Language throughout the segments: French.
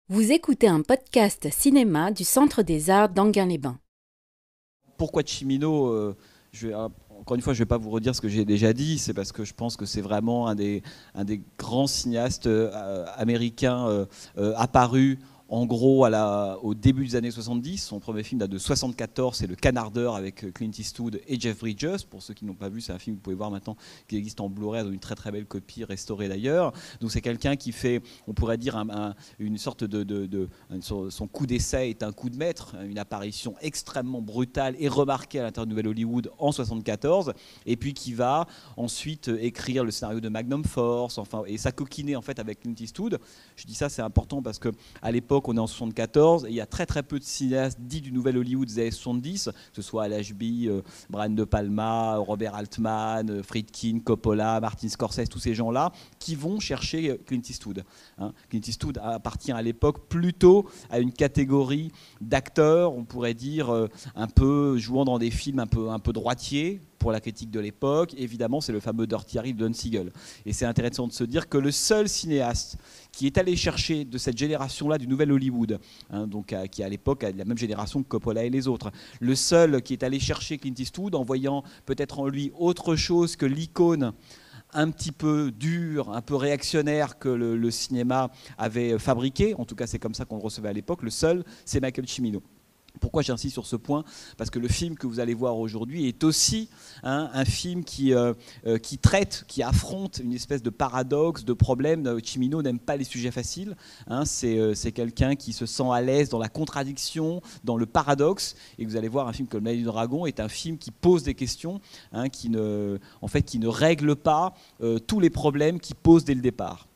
Vous écoutez un podcast cinéma du Centre des Arts d'Enghien-les-Bains. Pourquoi Cimino encore une fois, je ne vais pas vous redire ce que j'ai déjà dit, c'est parce que je pense que c'est vraiment un des grands cinéastes américains apparus en gros au début des années 70. Son premier film date de 74, c'est Le Canardeur avec Clint Eastwood et Jeff Bridges. Pour ceux qui n'ont pas vu, c'est un film que vous pouvez voir maintenant qui existe en Blu-ray dans une très très belle copie restaurée d'ailleurs. Donc c'est quelqu'un qui fait, on pourrait dire, une sorte son coup d'essai est un coup de maître, une apparition extrêmement brutale et remarquée à l'intérieur de Nouvelle Hollywood en 74, et puis qui va ensuite écrire le scénario de Magnum Force, enfin, et s'acoquiner en fait avec Clint Eastwood. Je dis ça, c'est important parce que à l'époque, on est en 74, et il y a très très peu de cinéastes dits du Nouvel Hollywood des années 70, que ce soit Al Ashby, Brian De Palma, Robert Altman, Friedkin, Coppola, Martin Scorsese, tous ces gens-là, qui vont chercher Clint Eastwood. Clint Eastwood appartient à l'époque plutôt à une catégorie d'acteurs, on pourrait dire, un peu jouant dans des films un peu droitiers, pour la critique de l'époque. Évidemment, c'est le fameux Dirty Harry de Don Siegel. Et c'est intéressant de se dire que le seul cinéaste qui est allé chercher de cette génération-là du Nouvel Hollywood, donc qui à l'époque a la même génération que Coppola et les autres, le seul qui est allé chercher Clint Eastwood en voyant peut-être en lui autre chose que l'icône un petit peu dur, un peu réactionnaire que le cinéma avait fabriqué, en tout cas c'est comme ça qu'on le recevait à l'époque, le seul, c'est Michael Cimino. Pourquoi j'insiste sur ce point? Parce que le film que vous allez voir aujourd'hui est aussi un film qui traite, qui affronte une espèce de paradoxe, de problème. Cimino n'aime pas les sujets faciles. C'est quelqu'un qui se sent à l'aise dans la contradiction, dans le paradoxe. Et vous allez voir, un film comme L'Œil du Dragon est un film qui pose des questions, qui ne règle pas tous les problèmes qu'il pose dès le départ.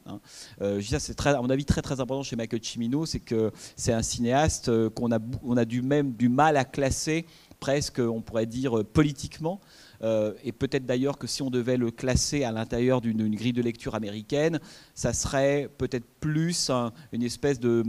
C'est à mon avis très très important chez Michael Cimino, c'est que c'est un cinéaste qu'on a du mal à classer presque, on pourrait dire, politiquement. Et peut-être d'ailleurs que si on devait le classer à l'intérieur d'une grille de lecture américaine, ça serait peut-être plus une espèce de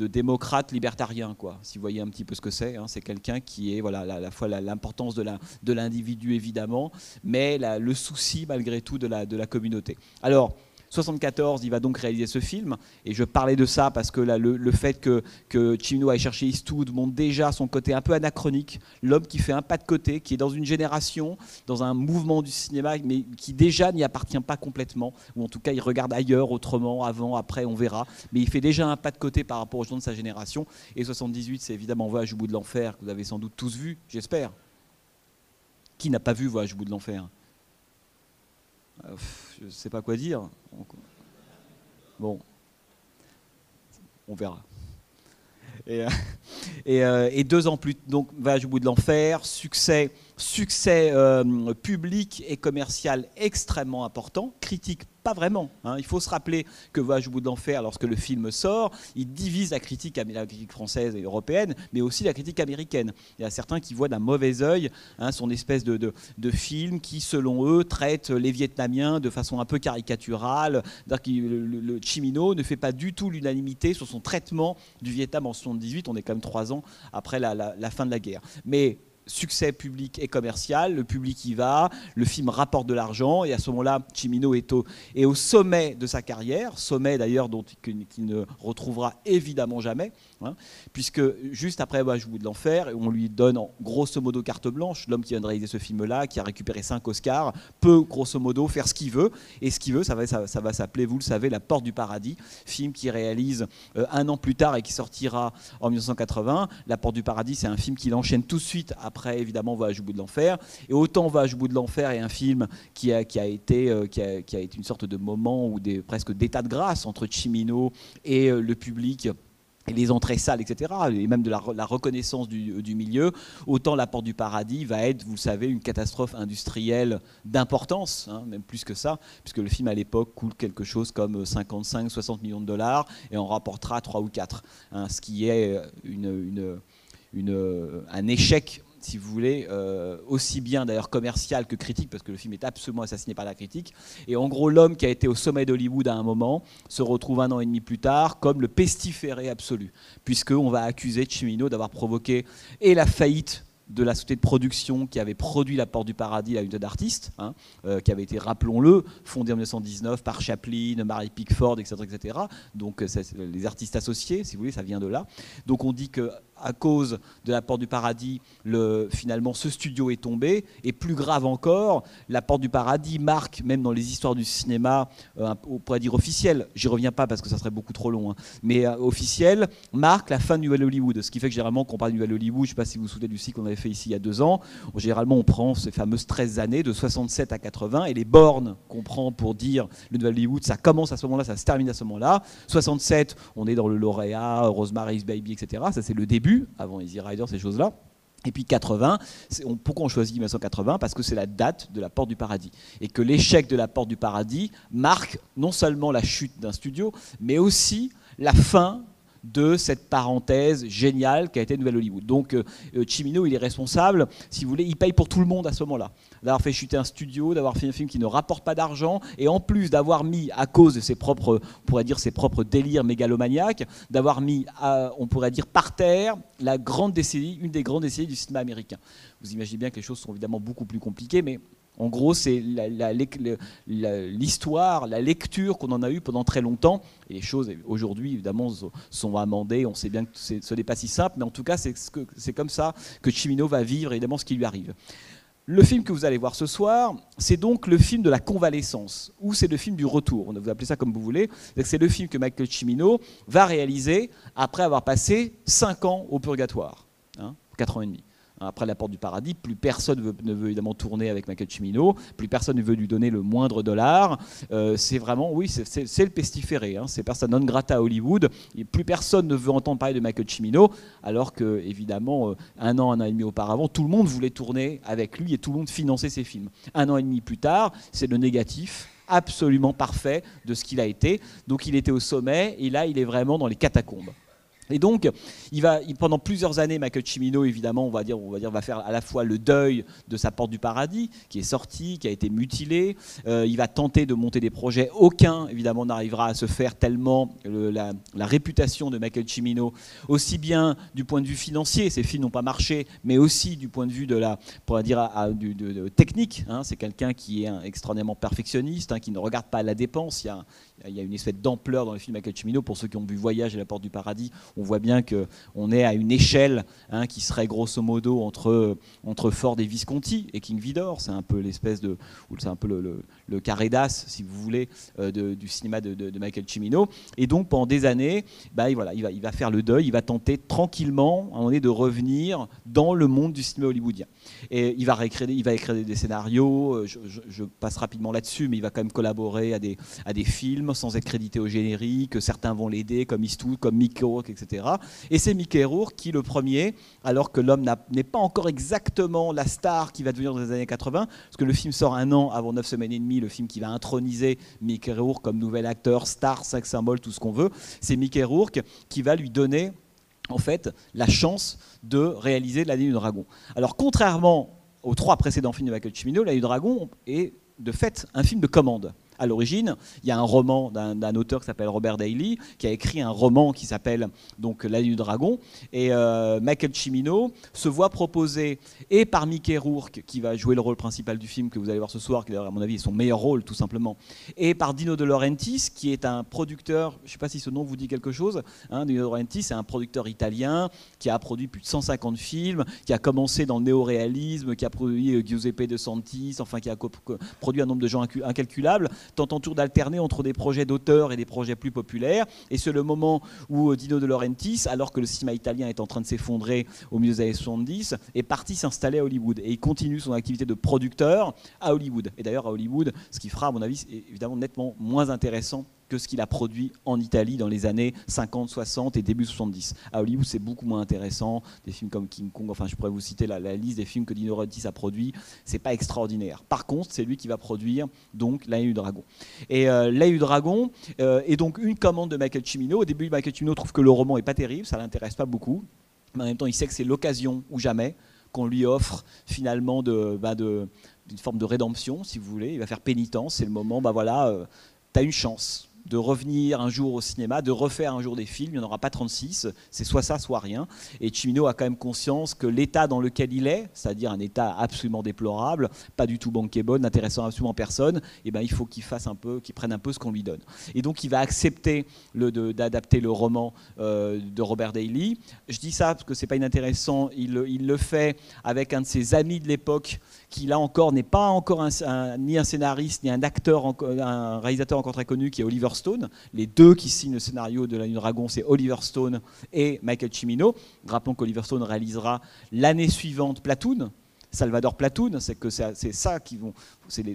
démocrate libertarien, quoi. Si vous voyez un petit peu ce que c'est, c'est quelqu'un qui est, voilà, à la fois l'importance de l'individu évidemment, mais le souci malgré tout de la communauté. Alors, 74, il va donc réaliser ce film, et je parlais de ça parce que là, le fait que Cimino aille chercher Eastwood montre déjà son côté un peu anachronique, l'homme qui fait un pas de côté, qui est dans une génération, dans un mouvement du cinéma, mais qui déjà n'y appartient pas complètement, ou en tout cas il regarde ailleurs, autrement, avant, après, on verra, mais il fait déjà un pas de côté par rapport aux gens de sa génération, et 78, c'est évidemment Voyage au bout de l'enfer, que vous avez sans doute tous vu, j'espère. Qui n'a pas vu Voyage au bout de l'enfer? Je ne sais pas quoi dire. Bon, on verra. Et 2 ans plus tard, donc Voyage au bout de l'enfer, succès public et commercial extrêmement important, critique pas vraiment. Il faut se rappeler que Voyage au bout de l'enfer, lorsque le film sort, il divise la critique française et européenne, mais aussi la critique américaine. Il y a certains qui voient d'un mauvais œil son espèce de film qui, selon eux, traite les Vietnamiens de façon un peu caricaturale. Le Cimino ne fait pas du tout l'unanimité sur son traitement du Vietnam en 78. On est quand même 3 ans après la fin de la guerre. Mais succès public et commercial, le public y va, le film rapporte de l'argent, et à ce moment-là, Cimino est au sommet de sa carrière, sommet d'ailleurs qu'il ne retrouvera évidemment jamais, puisque juste après Voyage au bout de l'enfer, on lui donne grosso modo carte blanche. L'homme qui vient de réaliser ce film-là, qui a récupéré 5 Oscars, peut grosso modo faire ce qu'il veut, et ce qu'il veut, ça va s'appeler, vous le savez, La Porte du Paradis, film qu'il réalise 1 an plus tard et qui sortira en 1980. La Porte du Paradis, c'est un film qu'il enchaîne tout de suite après, évidemment, Voyage au bout de l'enfer. Et autant Voyage au bout de l'enfer est un film qui a été une sorte de moment presque d'état de grâce entre Cimino et le public, et les entrées salles, etc., et même de la reconnaissance du milieu, autant La Porte du Paradis va être, vous le savez, une catastrophe industrielle d'importance, même plus que ça, puisque le film à l'époque coûte quelque chose comme 55-60 millions de dollars, et en rapportera 3 ou 4, ce qui est un échec, si vous voulez, aussi bien d'ailleurs commercial que critique, parce que le film est absolument assassiné par la critique. Et en gros, l'homme qui a été au sommet d'Hollywood à un moment se retrouve 1 an et demi plus tard comme le pestiféré absolu, puisqu'on va accuser Cimino d'avoir provoqué et la faillite de la société de production qui avait produit La Porte du Paradis, la unité d'artistes, hein, qui avait été, rappelons-le, fondée en 1919 par Chaplin, Mary Pickford, etc. etc. Donc les artistes associés, si vous voulez, ça vient de là. Donc on dit que à cause de La Porte du Paradis, finalement, ce studio est tombé. Et plus grave encore, La Porte du Paradis marque, même dans les histoires du cinéma, on pourrait dire officiel, j'y reviens pas parce que ça serait beaucoup trop long, hein, mais officiel, marque la fin du Nouvel Hollywood. Ce qui fait que généralement, quand on parle du Nouvel Hollywood, je ne sais pas si vous vous souvenez du cycle qu'on avait fait ici il y a 2 ans, généralement on prend ces fameuses 13 années, de 67 à 80, et les bornes qu'on prend pour dire le Nouvel Hollywood, ça commence à ce moment-là, ça se termine à ce moment-là. 67, on est dans le lauréat, Rosemary's Baby, etc. Ça c'est le début, avant Easy Rider, ces choses-là. Et puis 80, pourquoi on choisit 1980 ? Parce que c'est la date de La Porte du Paradis. Et que l'échec de La Porte du Paradis marque non seulement la chute d'un studio, mais aussi la fin de cette parenthèse géniale qui a été Nouvelle Hollywood. Donc Cimino, il est responsable, si vous voulez, il paye pour tout le monde à ce moment-là. D'avoir fait chuter un studio, d'avoir fait un film qui ne rapporte pas d'argent, et en plus d'avoir mis, à cause de ses propres, on pourrait dire, ses propres délires mégalomaniaques, d'avoir mis, on pourrait dire, par terre la grande décennie, une des grandes décennies du cinéma américain. Vous imaginez bien que les choses sont évidemment beaucoup plus compliquées, mais en gros, c'est l'histoire, la lecture qu'on en a eue pendant très longtemps. Et les choses, aujourd'hui, évidemment, sont amendées. On sait bien que ce n'est pas si simple, mais en tout cas, c'est comme ça que Cimino va vivre, évidemment, ce qui lui arrive. Le film que vous allez voir ce soir, c'est donc le film de la convalescence, ou c'est le film du retour. Vous appelez ça comme vous voulez. C'est le film que Michael Cimino va réaliser après avoir passé 5 ans au purgatoire, 4 ans et demi. Après La Porte du Paradis, plus personne ne veut évidemment tourner avec Michael Cimino, plus personne ne veut lui donner le moindre dollar. C'est vraiment, oui, c'est le pestiféré, hein, c'est persona non grata à Hollywood. Et plus personne ne veut entendre parler de Michael Cimino, alors que, évidemment, 1 an et demi auparavant, tout le monde voulait tourner avec lui et tout le monde finançait ses films. 1 an et demi plus tard, c'est le négatif absolument parfait de ce qu'il a été. Donc il était au sommet et là, il est vraiment dans les catacombes. Et donc, pendant plusieurs années, Michael Cimino, évidemment, on va dire, va faire à la fois le deuil de Sa Porte du Paradis, qui est sorti, qui a été mutilé. Il va tenter de monter des projets. Aucun, évidemment, n'arrivera à se faire tellement la réputation de Michael Cimino, aussi bien du point de vue financier, ces films n'ont pas marché, mais aussi du point de vue de technique. Hein. C'est quelqu'un qui est extraordinairement perfectionniste, qui ne regarde pas la dépense. Il y a une espèce d'ampleur dans les films de Michael Cimino. Pour ceux qui ont vu Voyage et La Porte du Paradis, on voit bien qu'on est à une échelle qui serait grosso modo entre Ford et Visconti et King Vidor. C'est un peu l'espèce de, c'est un peu le carré d'as, si vous voulez, du cinéma de Michael Cimino. Et donc pendant des années, il va faire le deuil, il va tenter tranquillement à un moment donné de revenir dans le monde du cinéma hollywoodien. Et il va écrire des scénarios. Je passe rapidement là-dessus, mais il va quand même collaborer à des films sans être crédité au générique. Certains vont l'aider, comme Eastwood, comme Mickey Rourke, etc. Et c'est Mickey Rourke qui, le premier, alors que l'homme n'est pas encore exactement la star qui va devenir dans les années 80, parce que le film sort 1 an avant 9 semaines et demie, le film qui va introniser Mickey Rourke comme nouvel acteur, star, sex symbole, tout ce qu'on veut, c'est Mickey Rourke qui va lui donner en fait la chance de réaliser La Nuit du Dragon. Alors contrairement aux 3 précédents films de Michael Cimino, La Nuit du Dragon est de fait un film de commande. À l'origine, il y a un roman d'un auteur qui s'appelle Robert Daly, qui a écrit un roman qui s'appelle donc La Nuit du Dragon. Et Michael Cimino se voit proposer, et par Mickey Rourke, qui va jouer le rôle principal du film, que vous allez voir ce soir, qui à mon avis est son meilleur rôle tout simplement, et par Dino De Laurentiis, qui est un producteur, je ne sais pas si ce nom vous dit quelque chose, Dino De Laurentiis, c'est un producteur italien qui a produit plus de 150 films, qui a commencé dans le néo-réalisme, qui a produit Giuseppe De Santis, enfin qui a produit un nombre de gens incalculables, tentant toujours d'alterner entre des projets d'auteurs et des projets plus populaires. Et c'est le moment où Dino De Laurentiis, alors que le cinéma italien est en train de s'effondrer au milieu des années 70, est parti s'installer à Hollywood. Et il continue son activité de producteur à Hollywood. Et d'ailleurs, à Hollywood, ce qu'il fera, à mon avis, est évidemment nettement moins intéressant que ce qu'il a produit en Italie dans les années 50, 60 et début 70. À Hollywood, c'est beaucoup moins intéressant. Des films comme King Kong, enfin je pourrais vous citer la liste des films que Dino De Laurentiis a produits, c'est pas extraordinaire. Par contre, c'est lui qui va produire donc La Nuit du Dragon. Et La Nuit du Dragon est donc une commande de Michael Cimino. Au début, Michael Cimino trouve que le roman est pas terrible, ça l'intéresse pas beaucoup. Mais en même temps, il sait que c'est l'occasion ou jamais qu'on lui offre finalement d'une forme de rédemption, si vous voulez. Il va faire pénitence, c'est le moment, t'as une chance. de revenir un jour au cinéma, de refaire un jour des films. Il n'y en aura pas 36, c'est soit ça, soit rien. Et Cimino a quand même conscience que l'état dans lequel il est, c'est-à-dire un état absolument déplorable, pas du tout bankable, n'intéressant absolument personne, eh ben, il faut qu'il prenne un peu ce qu'on lui donne. Et donc il va accepter d'adapter le roman de Robert Daly. Je dis ça parce que c'est pas inintéressant, il le fait avec un de ses amis de l'époque, qui là encore n'est pas encore ni un scénariste, ni un acteur, un réalisateur encore très connu, qui est Oliver Stone. Les deux qui signent le scénario de La Nuit du Dragon, c'est Oliver Stone et Michael Cimino. Rappelons qu'Oliver Stone réalisera l'année suivante Platoon, Salvador Platoon, c'est ça qui vont,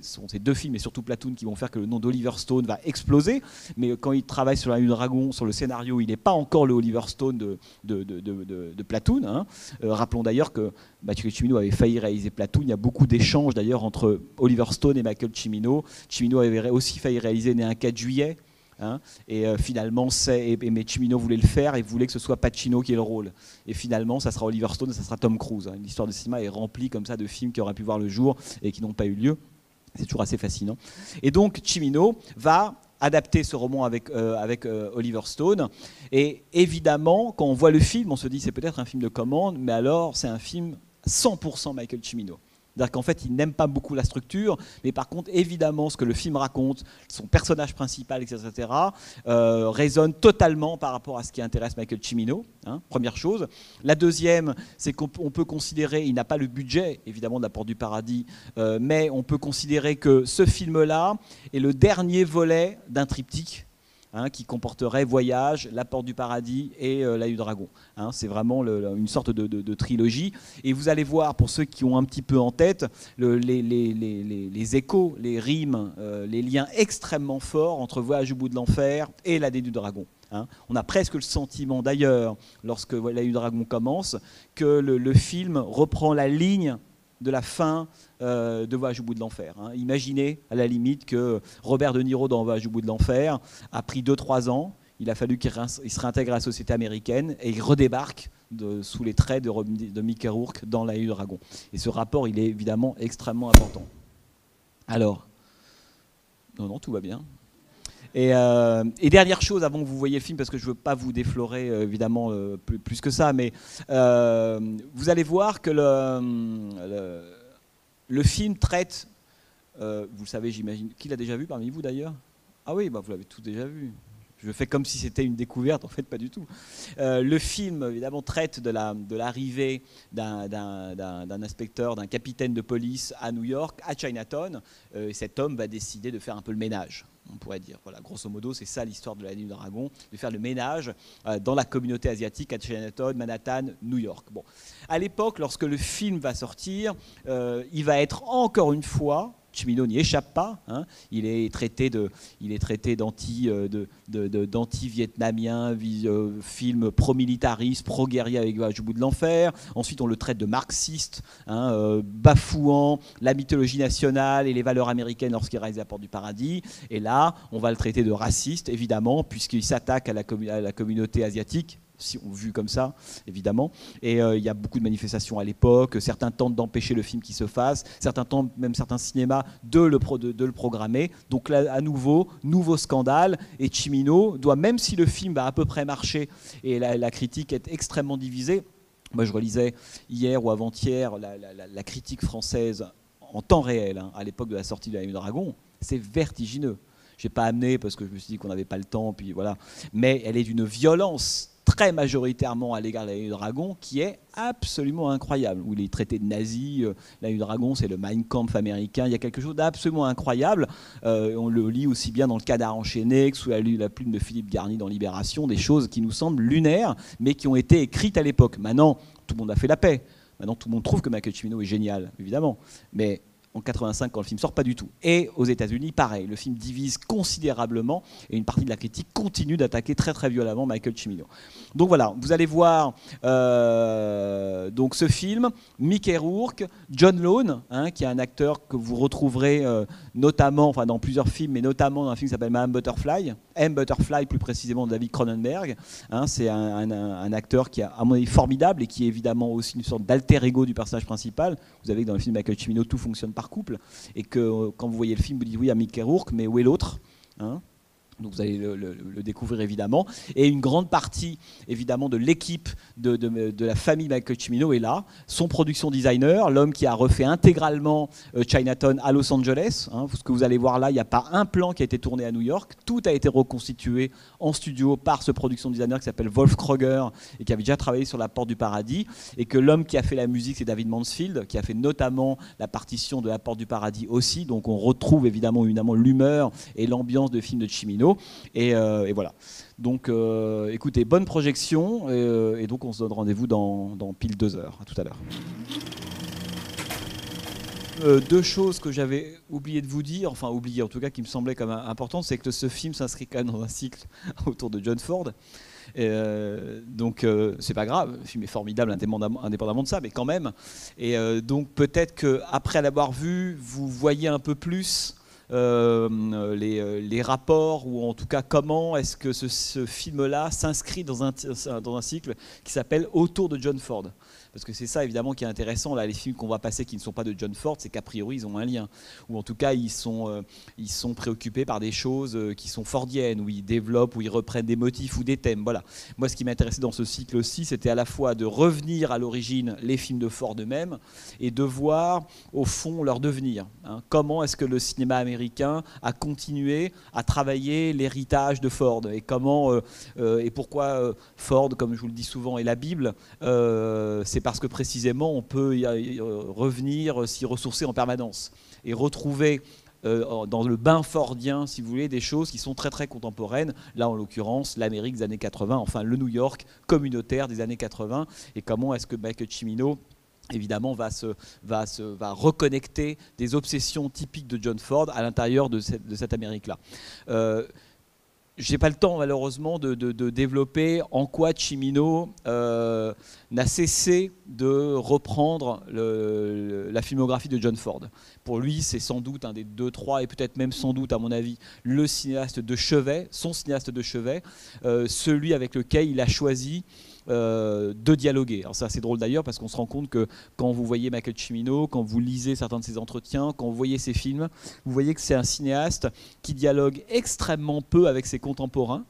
sont ces deux films et surtout Platoon qui vont faire que le nom d'Oliver Stone va exploser. Mais quand il travaille sur La Nuit du Dragon, sur le scénario, il n'est pas encore le Oliver Stone de Platoon. Hein. Rappelons d'ailleurs que Michael Cimino avait failli réaliser Platoon. Il y a beaucoup d'échanges d'ailleurs entre Oliver Stone et Michael Cimino. Cimino avait aussi failli réaliser Né un 4 juillet. Hein, et finalement, mais Cimino voulait le faire et voulait que ce soit Pacino qui ait le rôle. Et finalement, ça sera Oliver Stone, ça sera Tom Cruise. Hein. L'histoire du cinéma est remplie comme ça de films qui auraient pu voir le jour et qui n'ont pas eu lieu. C'est toujours assez fascinant. Et donc, Cimino va adapter ce roman avec Oliver Stone. Et évidemment, quand on voit le film, on se dit c'est peut-être un film de commande, mais alors c'est un film 100% Michael Cimino. C'est-à-dire qu'en fait, il n'aime pas beaucoup la structure, mais par contre, évidemment, ce que le film raconte, son personnage principal, etc., résonne totalement par rapport à ce qui intéresse Michael Cimino, hein, première chose. La deuxième, c'est qu'on peut considérer, il n'a pas le budget, évidemment, de La Porte du Paradis, mais on peut considérer que ce film-là est le dernier volet d'un triptyque, hein, qui comporterait Voyage, La Porte du Paradis et La Nuit du Dragon. Hein, c'est vraiment une sorte de trilogie. Et vous allez voir, pour ceux qui ont un petit peu en tête, les échos, les rimes, les liens extrêmement forts entre Voyage au bout de l'enfer et La Nuit du Dragon. Hein. On a presque le sentiment, d'ailleurs, lorsque La Nuit du Dragon commence, que le film reprend la ligne de la fin de Voyage au bout de l'enfer. Hein. Imaginez à la limite que Robert De Niro dans Voyage au bout de l'enfer a pris 2-3 ans, il a fallu qu'il se réintègre à la société américaine et il redébarque sous les traits de Mickey Rourke dans La Nuit du Dragon. Et ce rapport, il est évidemment extrêmement important. Alors, non, tout va bien. Et dernière chose, avant que vous voyez le film, parce que je ne veux pas vous déflorer évidemment plus que ça, mais vous allez voir que le film traite, vous le savez j'imagine, qui l'a déjà vu parmi vous d'ailleurs? Ah oui, bah, vous l'avez tous déjà vu. Je fais comme si c'était une découverte, en fait pas du tout. Le film évidemment traite de l'arrivée d'un inspecteur, d'un capitaine de police à New York, à Chinatown. Et cet homme va décider de faire un peu le ménage, on pourrait dire. Voilà, grosso modo, c'est ça l'histoire de La Nuit du Dragon, de faire le ménage dans la communauté asiatique à Chinatown, Manhattan, New York. Bon. À l'époque, lorsque le film va sortir, il va être encore une fois, Cimino n'y échappe pas, hein. Il est traité d'anti-vietnamien, film pro-militariste, pro-guerrier avec Voyage au bout de l'enfer. Ensuite, on le traite de marxiste, hein, bafouant la mythologie nationale et les valeurs américaines lorsqu'il réalise La Porte du Paradis. Et là, on va le traiter de raciste, évidemment, puisqu'il s'attaque à la communauté asiatique, si on vu comme ça, évidemment. Et il y a beaucoup de manifestations à l'époque. Certains tentent d'empêcher le film qui se fasse. Certains tentent, même certains cinémas, de le programmer. Donc là, à nouveau scandale. Et Cimino doit, même si le film va à peu près marcher et la critique est extrêmement divisée. Moi, je relisais hier ou avant-hier la critique française en temps réel, hein, à l'époque de la sortie de La Nuit du Dragon. C'est vertigineux. Je n'ai pas amené parce que je me suis dit qu'on n'avait pas le temps, puis voilà. Mais elle est d'une violence très majoritairement à l'égard de La Nuit du Dragon, qui est absolument incroyable, où il est traité de nazi. La Nuit du Dragon, c'est le Mein Kampf américain. Il y a quelque chose d'absolument incroyable. On le lit aussi bien dans Le Canard enchaîné que sous la plume de Philippe Garny dans Libération, des choses qui nous semblent lunaires, mais qui ont été écrites à l'époque. Maintenant, tout le monde a fait la paix. Maintenant, tout le monde trouve que Michael Cimino est génial, évidemment. Mais en 85, quand le film sort, pas du tout. Et aux États-Unis, pareil, le film divise considérablement et une partie de la critique continue d'attaquer très très violemment Michael Cimino. Donc voilà, vous allez voir donc ce film, Mickey Rourke, John Lone, hein, qui est un acteur que vous retrouverez notamment, enfin dans plusieurs films, mais notamment dans un film qui s'appelle M. Butterfly, plus précisément de David Cronenberg. Hein, c'est un acteur qui est à mon avis formidable et qui est évidemment aussi une sorte d'alter ego du personnage principal. Vous savez que dans le film Michael Cimino, tout fonctionne par couple, et que quand vous voyez le film, vous dites oui à Mickey Rourke, mais où est l'autre, hein? Donc vous allez le découvrir évidemment. Et une grande partie évidemment de l'équipe de la famille Michael Cimino est là. Son production designer, l'homme qui a refait intégralement Chinatown à Los Angeles. Hein, ce que vous allez voir là, il n'y a pas un plan qui a été tourné à New York. Tout a été reconstitué en studio par ce production designer qui s'appelle Wolf Kroger et qui avait déjà travaillé sur La Porte du Paradis. Et que l'homme qui a fait la musique, c'est David Mansfield, qui a fait notamment la partition de La Porte du Paradis aussi. Donc on retrouve évidemment l'humeur et l'ambiance de film de Cimino. Et voilà. Donc, écoutez, bonne projection. Et donc, on se donne rendez-vous dans pile 2 heures. À tout à l'heure. 2 choses que j'avais oublié de vous dire, enfin oublié en tout cas, qui me semblaient quand même importantes, c'est que ce film s'inscrit quand même dans un cycle autour de John Ford. Donc c'est pas grave, le film est formidable indépendamment de ça, mais quand même. Et donc peut-être qu'après l'avoir vu, vous voyez un peu plus les rapports, ou en tout cas comment est-ce que ce film-là s'inscrit dans un cycle qui s'appelle Autour de John Ford. Parce que c'est ça évidemment qui est intéressant, là, les films qu'on va passer qui ne sont pas de John Ford, c'est qu'a priori ils ont un lien, ou en tout cas ils sont préoccupés par des choses qui sont fordiennes, où ils développent, où ils reprennent des motifs ou des thèmes. Voilà. Moi ce qui m'intéressait dans ce cycle aussi, c'était à la fois de revenir à l'origine les films de Ford eux-mêmes, et de voir au fond leur devenir. Hein. Comment est-ce que le cinéma américain a continué à travailler l'héritage de Ford, et comment et pourquoi Ford, comme je vous le dis souvent, est la Bible. C'est parce que précisément on peut y revenir, s'y ressourcer en permanence et retrouver dans le bain fordien, si vous voulez, des choses qui sont très très contemporaines. Là en l'occurrence l'Amérique des années 80, enfin le New York communautaire des années 80, et comment est-ce que Michael Cimino évidemment va reconnecter des obsessions typiques de John Ford à l'intérieur de cette Amérique-là. Je n'ai pas le temps malheureusement de développer en quoi Cimino n'a cessé de reprendre la filmographie de John Ford. Pour lui, c'est sans doute un des 2, 3, et peut-être même sans doute, à mon avis, le cinéaste de chevet, son cinéaste de chevet, celui avec lequel il a choisi de dialoguer. Alors c'est assez drôle d'ailleurs, parce qu'on se rend compte que quand vous voyez Michael Cimino, quand vous lisez certains de ses entretiens, quand vous voyez ses films, vous voyez que c'est un cinéaste qui dialogue extrêmement peu avec ses contemporains.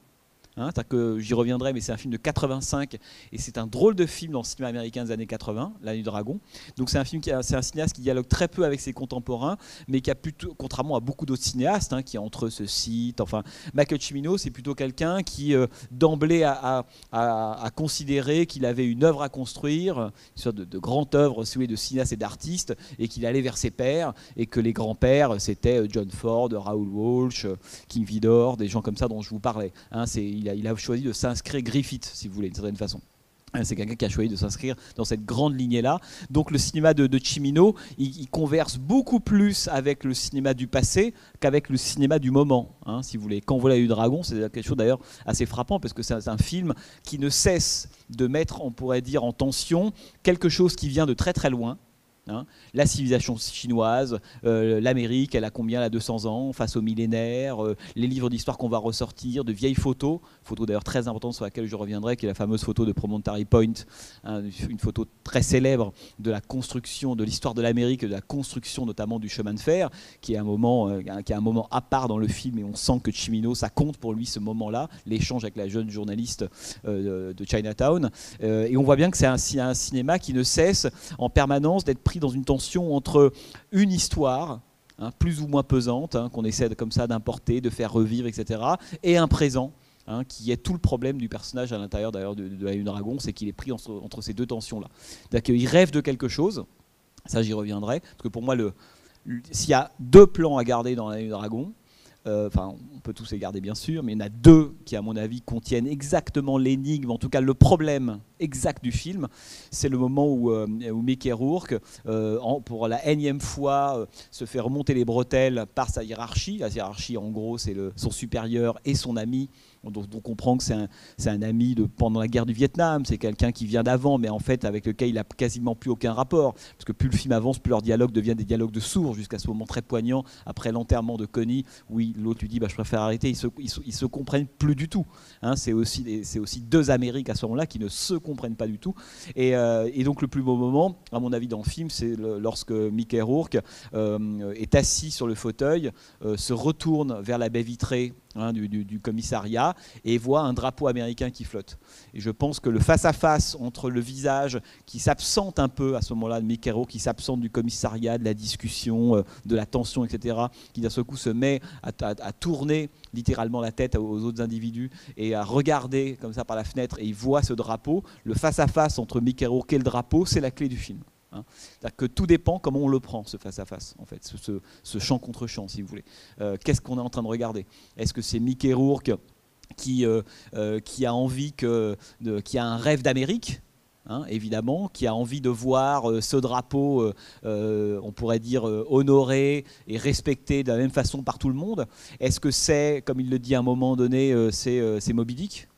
Hein, que j'y reviendrai, mais c'est un film de 85 et c'est un drôle de film dans le cinéma américain des années 80, La Nuit du Dragon. Donc c'est un cinéaste qui dialogue très peu avec ses contemporains, mais qui a plutôt, contrairement à beaucoup d'autres cinéastes, hein, qui entre eux se citent. Enfin, Michael Cimino, c'est plutôt quelqu'un qui d'emblée a considéré qu'il avait une œuvre à construire, une sorte de grande œuvre, celui de cinéaste et d'artiste, et qu'il allait vers ses pairs, et que les grands-pères c'était John Ford, Raoul Walsh, King Vidor, des gens comme ça dont je vous parlais. Hein, il a choisi de s'inscrire Griffith, si vous voulez, d'une certaine façon. C'est quelqu'un qui a choisi de s'inscrire dans cette grande lignée-là. Donc le cinéma de Cimino, il converse beaucoup plus avec le cinéma du passé qu'avec le cinéma du moment, hein, si vous voulez. Quand vous voyez La Nuit du Dragon, c'est quelque chose d'ailleurs assez frappant, parce que c'est un film qui ne cesse de mettre, on pourrait dire, en tension quelque chose qui vient de très très loin. Hein, la civilisation chinoise, l'Amérique, elle a combien, elle a 200 ans face aux millénaires, les livres d'histoire qu'on va ressortir, de vieilles photos d'ailleurs très importante sur laquelle je reviendrai, qui est la fameuse photo de Promontory Point, hein, une photo très célèbre de la construction, de l'histoire de l'Amérique, de la construction notamment du chemin de fer, qui est un moment à part dans le film, et on sent que Cimino, ça compte pour lui ce moment-là, l'échange avec la jeune journaliste de Chinatown, et on voit bien que c'est un cinéma qui ne cesse en permanence d'être pris dans une tension entre une histoire, hein, plus ou moins pesante, hein, qu'on essaie comme ça d'importer, de faire revivre, etc., et un présent, hein, qui est tout le problème du personnage à l'intérieur d'ailleurs de La Nuit du Dragon, c'est qu'il est pris entre ces deux tensions-là. C'est-à-dire qu'il rêve de quelque chose, ça j'y reviendrai, parce que pour moi, s'il y a 2 plans à garder dans La Nuit du Dragon, enfin, on peut tous les garder bien sûr, mais il y en a 2 qui, à mon avis, contiennent exactement l'énigme, en tout cas le problème exact du film. C'est le moment où Mickey Rourke, pour la énième fois, se fait remonter les bretelles par sa hiérarchie. La hiérarchie, en gros, c'est son supérieur et son ami. Donc on comprend que c'est un ami pendant la guerre du Vietnam, c'est quelqu'un qui vient d'avant, mais en fait avec lequel il n'a quasiment plus aucun rapport, parce que plus le film avance, plus leurs dialogues deviennent des dialogues de sourds, jusqu'à ce moment très poignant, après l'enterrement de Connie, où l'autre lui dit je préfère arrêter, ils se comprennent plus du tout. Hein, c'est aussi 2 Amériques à ce moment-là qui ne se comprennent pas du tout. Et donc le plus beau moment, à mon avis dans le film, c'est lorsque Mickey Rourke est assis sur le fauteuil, se retourne vers la baie vitrée du commissariat et voit un drapeau américain qui flotte. Et je pense que le face-à-face entre le visage qui s'absente un peu à ce moment-là de Mickey Rourke, qui s'absente du commissariat, de la discussion, de la tension, etc., qui d'un seul coup se met à tourner littéralement la tête aux autres individus et à regarder comme ça par la fenêtre, et il voit ce drapeau, le face-à-face entre Mickey Rourke et le drapeau, c'est la clé du film. C'est-à-dire que tout dépend comment on le prend, ce face-à-face, en fait, ce champ contre champ, si vous voulez. Qu'est-ce qu'on est en train de regarder? Est-ce que c'est Mickey Rourke qui a envie qui a un rêve d'Amérique, évidemment, qui a envie de voir ce drapeau, on pourrait dire, honoré et respecté de la même façon par tout le monde? Est-ce que c'est, comme il le dit à un moment donné, c'est Moby Dick?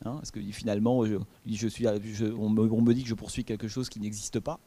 Parce que finalement, on me dit que je poursuis quelque chose qui n'existe pas.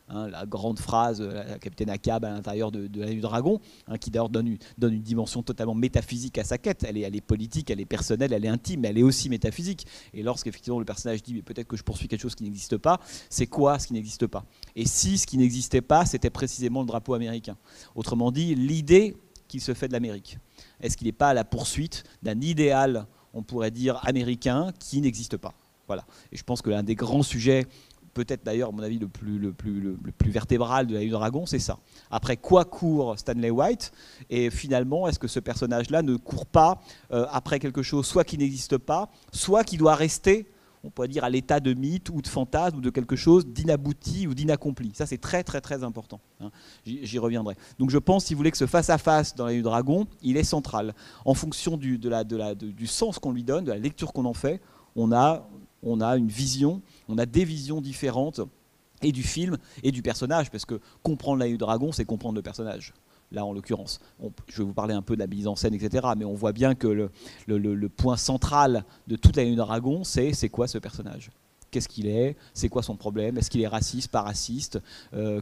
La grande phrase, la capitaine Ahab à l'intérieur de l'Œil du Dragon, qui d'ailleurs donne une dimension totalement métaphysique à sa quête. Elle est politique, elle est personnelle, elle est intime, mais elle est aussi métaphysique. Et lorsqu'effectivement le personnage dit peut-être que je poursuis quelque chose qui n'existe pas, c'est quoi ce qui n'existe pas? Et si ce qui n'existait pas, c'était précisément le drapeau américain? Autrement dit, l'idée qu'il se fait de l'Amérique. Est-ce qu'il n'est pas à la poursuite d'un idéal, on pourrait dire, américain qui n'existe pas? Voilà. Et je pense que l'un des grands sujets, peut-être d'ailleurs, à mon avis, le plus vertébral de l'Œil du Dragon, c'est ça. Après quoi court Stanley White? Et finalement, est-ce que ce personnage-là ne court pas après quelque chose, soit qui n'existe pas, soit qui doit rester, on pourrait dire, à l'état de mythe ou de fantasme ou de quelque chose d'inabouti ou d'inaccompli? Ça, c'est très, très, très important. J'y reviendrai. Donc je pense, si vous voulez, que ce face-à-face dans l'Œil du Dragon, il est central. En fonction du sens qu'on lui donne, de la lecture qu'on en fait, on a une vision, on a des visions différentes, et du film et du personnage, parce que comprendre l'Œil du Dragon, c'est comprendre le personnage. Là, en l'occurrence, je vais vous parler un peu de la mise en scène, etc., mais on voit bien que le point central de toute l'Œil du Dragon, c'est quoi ce personnage? Qu'est-ce qu'il est? C'est quoi son problème? Est-ce qu'il est raciste, pas raciste?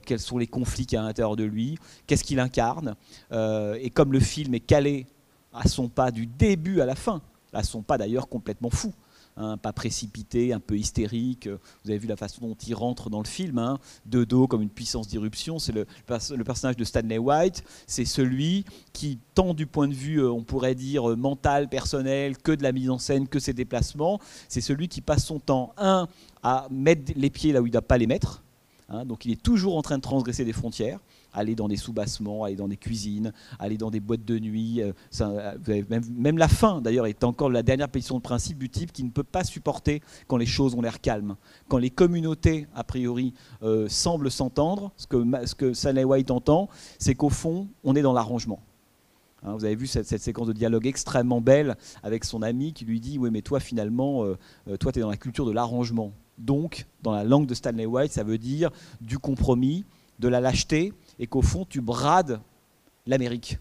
Quels sont les conflits qu'il y a à l'intérieur de lui? Qu'est-ce qu'il incarne? Et comme le film est calé à son pas du début à la fin, à son pas d'ailleurs complètement fou, pas précipité, un peu hystérique. Vous avez vu la façon dont il rentre dans le film, de dos comme une puissance d'irruption. C'est le personnage de Stanley White, c'est celui qui, tant du point de vue, on pourrait dire, mental, personnel, que de la mise en scène, que ses déplacements, c'est celui qui passe son temps, à mettre les pieds là où il ne doit pas les mettre. Donc il est toujours en train de transgresser des frontières, aller dans des sous-bassements, aller dans des cuisines, aller dans des boîtes de nuit. Vous avez même la fin, d'ailleurs, est encore la dernière position de principe du type qui ne peut pas supporter quand les choses ont l'air calmes. Quand les communautés, a priori, semblent s'entendre, ce que Stanley White entend, c'est qu'au fond, on est dans l'arrangement. Vous avez vu cette séquence de dialogue extrêmement belle avec son ami qui lui dit « Oui, mais toi, finalement, toi, tu es dans la culture de l'arrangement. » Donc, dans la langue de Stanley White, ça veut dire du compromis, de la lâcheté, et qu'au fond, tu brades l'Amérique.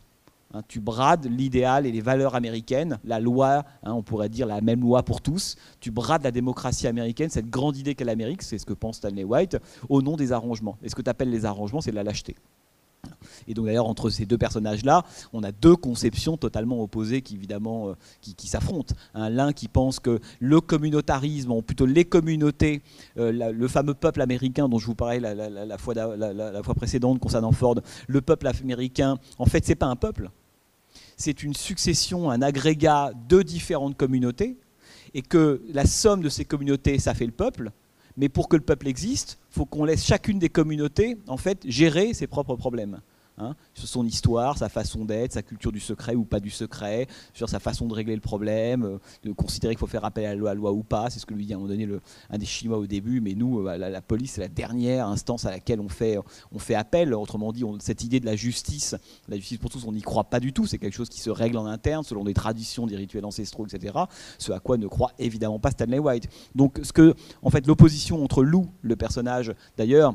Tu brades l'idéal et les valeurs américaines, la loi, on pourrait dire la même loi pour tous. Tu brades la démocratie américaine, cette grande idée qu'est l'Amérique, c'est ce que pense Stanley White, au nom des arrangements. Et ce que tu appelles les arrangements, c'est de la lâcheté. Et donc d'ailleurs, entre ces deux personnages-là, on a deux conceptions totalement opposées qui évidemment qui s'affrontent. L'un qui pense que le communautarisme, ou plutôt les communautés, le fameux peuple américain dont je vous parlais la fois précédente concernant Ford, le peuple américain, en fait, c'est pas un peuple. C'est une succession, un agrégat de différentes communautés, et que la somme de ces communautés, ça fait le peuple. Mais pour que le peuple existe, il faut qu'on laisse chacune des communautés en fait, gérer ses propres problèmes. Sur son histoire, sa façon d'être, sa culture du secret ou pas du secret, sur sa façon de régler le problème, de considérer qu'il faut faire appel à la loi ou pas. C'est ce que lui dit à un moment donné un des Chinois au début, mais nous, la police, c'est la dernière instance à laquelle on fait appel. Autrement dit, cette idée de la justice pour tous, on n'y croit pas du tout. C'est quelque chose qui se règle en interne, selon des traditions, des rituels ancestraux, etc. Ce à quoi ne croit évidemment pas Stanley White. Donc, en fait, l'opposition entre Lou, le personnage, d'ailleurs,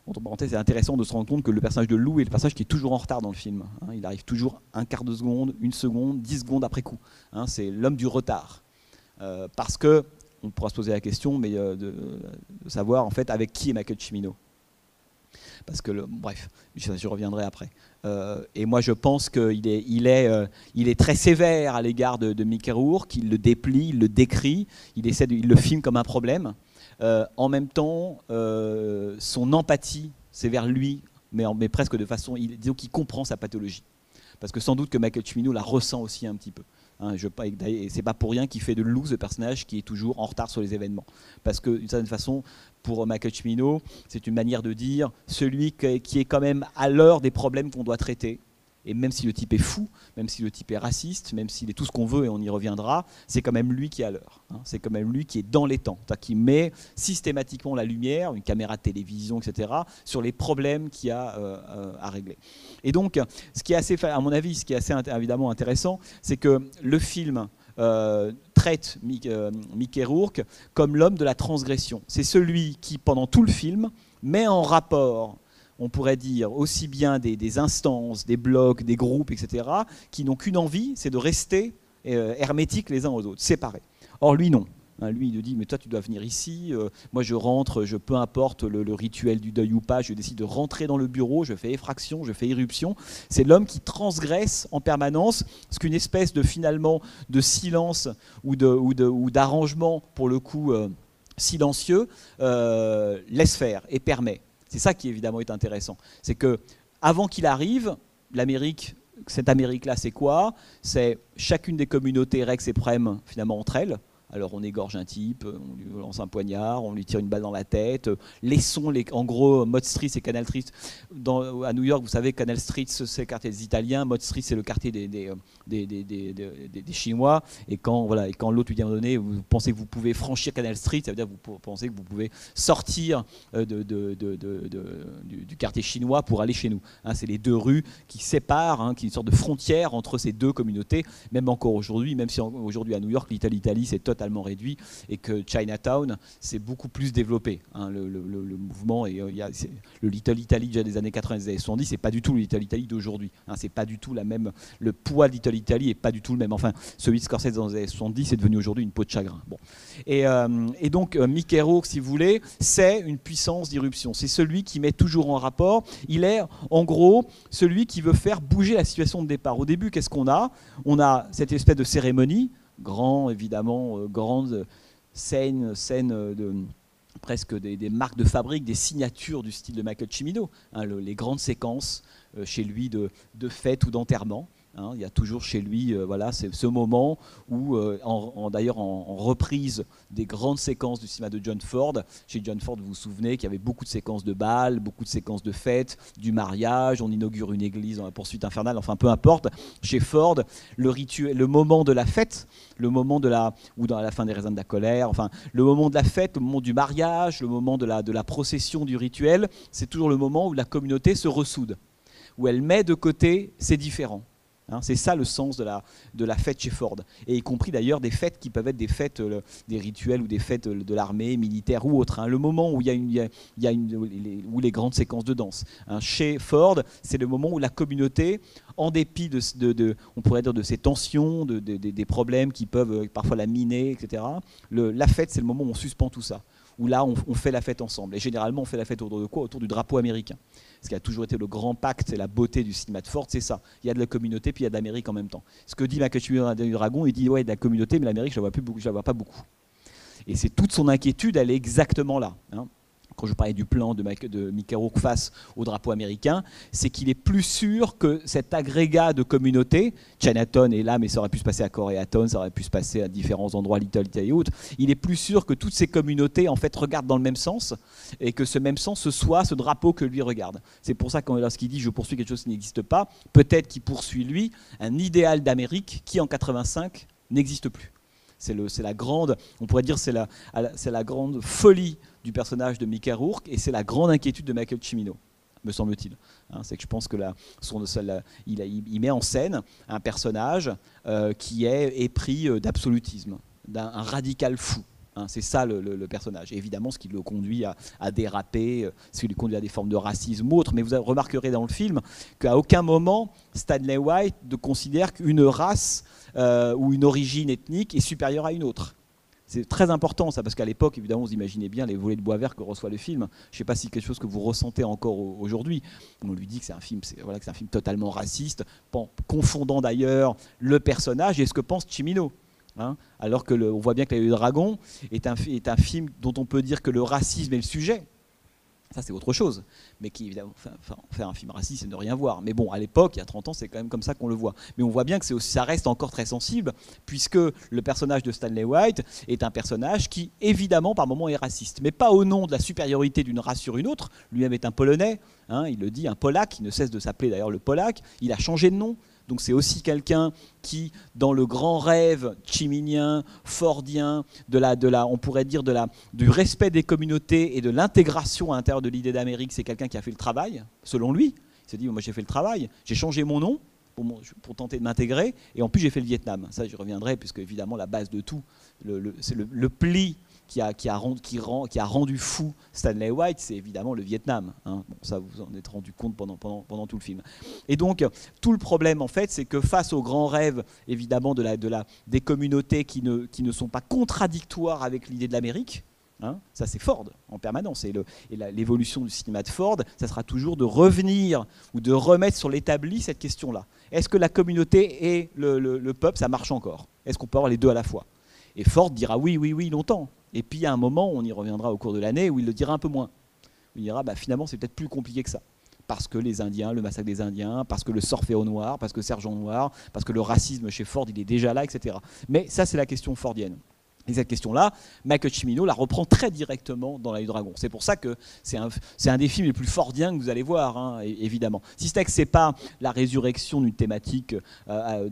entre parenthèses, c'est intéressant de se rendre compte que le personnage de Lou est le personnage qui est toujours en retard dans le film. Il arrive toujours un quart de seconde, une seconde, 10 secondes après coup. C'est l'homme du retard. Parce que, on pourra se poser la question, mais de savoir en fait avec qui est Michael Cimino. Parce que, bref, je reviendrai après. Et moi, je pense qu'il est très sévère à l'égard de Mickey Rourke. Il le déplie, il le décrit, il le filme comme un problème. En même temps, son empathie, c'est vers lui, mais presque de façon, disons qu'il comprend sa pathologie. Parce que sans doute que Michael Cimino la ressent aussi un petit peu. Hein, et c'est pas pour rien qu'il fait de Lou ce personnage qui est toujours en retard sur les événements. Parce que d'une certaine façon, pour Michael Cimino, c'est une manière de dire celui qui est quand même à l'heure des problèmes qu'on doit traiter. Et même si le type est fou, même si le type est raciste, même s'il est tout ce qu'on veut et on y reviendra, c'est quand même lui qui est à l'heure. Hein. C'est quand même lui qui est dans les temps, qui met systématiquement la lumière, une caméra de télévision, etc., sur les problèmes qu'il y a à régler. Et donc, ce qui est assez, à mon avis, ce qui est assez évidemment intéressant, c'est que le film traite Mickey Rourke comme l'homme de la transgression. C'est celui qui, pendant tout le film, met en rapport, on pourrait dire, aussi bien des instances, des blocs, des groupes, etc., qui n'ont qu'une envie, c'est de rester hermétiques les uns aux autres, séparés. Or, lui, non. Hein, lui, il lui dit, mais toi, tu dois venir ici, moi, je rentre, peu importe le rituel du deuil ou pas, je décide de rentrer dans le bureau, je fais effraction, je fais irruption. C'est l'homme qui transgresse en permanence ce qu'une espèce de, finalement, de silence ou d'arrangement, pour le coup, silencieux, laisse faire et permet. C'est ça qui évidemment est intéressant. C'est que avant qu'il arrive, l'Amérique, cette Amérique-là, c'est quoi? C'est chacune des communautés règle ses problèmes finalement entre elles. Alors on égorge un type, on lui lance un poignard, on lui tire une balle dans la tête. Laissons en gros, Mott Street et Canal Street. À New York, vous savez, Canal Street, c'est le quartier des Italiens, Mott Street, c'est le quartier des Chinois. Et quand l'autre lui dit à un moment donné, vous pensez que vous pouvez franchir Canal Street, ça veut dire que vous pensez que vous pouvez sortir du quartier chinois pour aller chez nous. Hein, c'est les deux rues qui séparent, hein, qui sont une sorte de frontière entre ces deux communautés, même encore aujourd'hui, même si aujourd'hui à New York, l'Italie, c'est totalement réduit et que Chinatown s'est beaucoup plus développé. Hein, le mouvement, et le Little Italy déjà des années 80 et des années 70, c'est pas du tout le Little Italy d'aujourd'hui. Hein, c'est pas du tout la même. Le poids de Little Italy est pas du tout le même. Enfin, celui de Scorsese dans les années 70 est devenu aujourd'hui une peau de chagrin. Bon. Et donc, Mickey Rourke, si vous voulez, c'est une puissance d'irruption. C'est celui qui met toujours en rapport. Il est, en gros, celui qui veut faire bouger la situation de départ. Au début, qu'est-ce qu'on a? On a cette espèce de cérémonie, grande scène de presque des marques de fabrique, des signatures du style de Michael Cimino, hein, les grandes séquences chez lui de fête ou d'enterrement. Hein, il y a toujours chez lui, c'est ce moment où, d'ailleurs en reprise des grandes séquences du cinéma de John Ford, chez John Ford, vous vous souvenez qu'il y avait beaucoup de séquences de bal, beaucoup de séquences de fêtes, du mariage, on inaugure une église dans la poursuite infernale, enfin peu importe. Chez Ford, le moment de la fête, le moment ou dans la fin des raisins de la colère, enfin le moment de la fête, le moment du mariage, le moment de la procession du rituel, c'est toujours le moment où la communauté se ressoude, où elle met de côté ses différends. Hein, c'est ça le sens de la fête chez Ford, et y compris d'ailleurs des fêtes qui peuvent être des fêtes, des rituels ou des fêtes de l'armée, militaire ou autre. Hein, le moment où où les grandes séquences de danse. Hein, chez Ford, c'est le moment où la communauté, en dépit on pourrait dire de ces tensions, des problèmes qui peuvent parfois la miner, etc. La fête, c'est le moment où on suspend tout ça, où là on fait la fête ensemble. Et généralement, on fait la fête autour de quoi? Autour du drapeau américain. Ce qui a toujours été le grand pacte et la beauté du cinéma de Ford, c'est ça. Il y a de la communauté, puis il y a de l'Amérique en même temps. Ce que dit Michael Cimino dans Dragon, il dit ouais, de la communauté, mais l'Amérique, je ne la vois pas beaucoup. Et c'est toute son inquiétude, elle est exactement là. Hein. Quand je parlais du plan de Mickey Rourke face au drapeau américain, c'est qu'il est plus sûr que cet agrégat de communauté, Chinatown est là, mais ça aurait pu se passer à Koreatown, ça aurait pu se passer à différents endroits, Little Italy et autres, il est plus sûr que toutes ces communautés en fait regardent dans le même sens, et que ce même sens, ce soit ce drapeau que lui regarde. C'est pour ça que lorsqu'il dit « je poursuis quelque chose qui n'existe pas », peut-être qu'il poursuit lui un idéal d'Amérique qui en 85 n'existe plus. C'est la grande, on pourrait dire, c'est la grande folie du personnage de Mickey Rourke, et c'est la grande inquiétude de Michael Cimino, me semble-t-il. Hein, c'est que je pense que il met en scène un personnage qui est épris d'absolutisme, d'un radical fou. Hein, c'est ça le personnage. Et évidemment, ce qui le conduit à déraper, ce qui lui conduit à des formes de racisme ou autre. Mais vous remarquerez dans le film qu'à aucun moment Stanley White ne considère qu'une race ou une origine ethnique est supérieure à une autre. C'est très important ça, parce qu'à l'époque, évidemment, vous imaginez bien les volets de bois vert que reçoit le film. Je ne sais pas si c'est quelque chose que vous ressentez encore aujourd'hui. On lui dit que c'est un film, que c'est un film totalement raciste, confondant d'ailleurs le personnage et ce que pense Cimino. Hein, alors que on voit bien que Le Dragon est un film dont on peut dire que le racisme est le sujet, Ça, c'est autre chose. Mais qui, évidemment, faire un film raciste, c'est ne rien voir. Mais bon, à l'époque, il y a 30 ans, c'est quand même comme ça qu'on le voit. Mais on voit bien que ça reste encore très sensible, puisque le personnage de Stanley White est un personnage qui, évidemment, par moments, est raciste. Mais pas au nom de la supériorité d'une race sur une autre. Lui-même est un Polonais, hein, il le dit, un Polac, il ne cesse de s'appeler d'ailleurs le Polac. Il a changé de nom. Donc c'est aussi quelqu'un qui, dans le grand rêve chiminien, fordien, on pourrait dire du respect des communautés et de l'intégration à l'intérieur de l'idée d'Amérique, c'est quelqu'un qui a fait le travail, selon lui. Il s'est dit, moi j'ai fait le travail, j'ai changé mon nom pour tenter de m'intégrer, et en plus j'ai fait le Vietnam. Ça j'y reviendrai, puisque évidemment la base de tout, c'est le pli qui a rendu fou Stanley White, c'est évidemment le Vietnam. Hein. Bon, ça, vous en êtes rendu compte pendant tout le film. Et donc, tout le problème, en fait, c'est que face aux grands rêves, évidemment, des communautés qui ne sont pas contradictoires avec l'idée de l'Amérique, hein, ça c'est Ford en permanence. Et l'évolution du cinéma de Ford, ça sera toujours de revenir ou de remettre sur l'établi cette question-là. Est-ce que la communauté et le peuple, ça marche encore? Est-ce qu'on peut avoir les deux à la fois? Et Ford dira oui, oui, oui, longtemps. Et puis, il y a un moment, on y reviendra au cours de l'année, où il le dira un peu moins. Il dira, finalement, c'est peut-être plus compliqué que ça. Parce que les Indiens, le massacre des Indiens, parce que le Sorfeo noir, parce que Sergent Noir, parce que le racisme chez Ford, il est déjà là, etc. Mais ça, c'est la question fordienne. Et cette question-là, Michael Cimino la reprend très directement dans L'Œil du Dragon. C'est pour ça que c'est un des films les plus fordiens que vous allez voir, hein, évidemment. Si ce n'est que ce n'est pas la résurrection d'une thématique